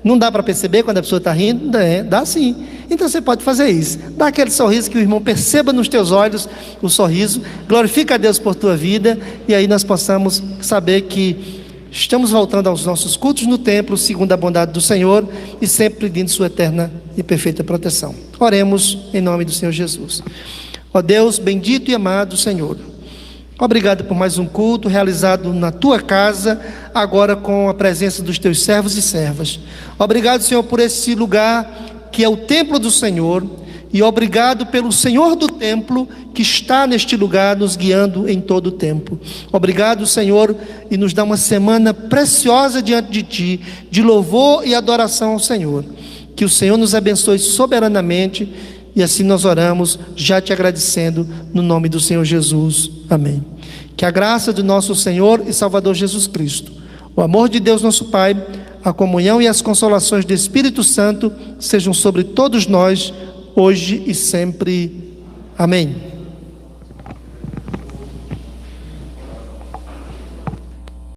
S1: Não dá para perceber quando a pessoa está rindo? Dá sim. Então você pode fazer isso. Dá aquele sorriso que o irmão perceba nos teus olhos o sorriso. Glorifica a Deus por tua vida. E aí nós possamos saber que estamos voltando aos nossos cultos no templo, segundo a bondade do Senhor, e sempre pedindo sua eterna e perfeita proteção. Oremos em nome do Senhor Jesus. Ó Deus, bendito e amado Senhor, obrigado por mais um culto realizado na tua casa, agora com a presença dos teus servos e servas. Obrigado, Senhor, por esse lugar que é o templo do Senhor, e obrigado pelo Senhor do templo que está neste lugar nos guiando em todo o tempo. Obrigado, Senhor, e nos dá uma semana preciosa diante de Ti, de louvor e adoração ao Senhor. Que o Senhor nos abençoe soberanamente, e assim nós oramos, já te agradecendo, no nome do Senhor Jesus. Amém. Que a graça do nosso Senhor e Salvador Jesus Cristo, o amor de Deus nosso Pai, a comunhão e as consolações do Espírito Santo sejam sobre todos nós, hoje e sempre. Amém.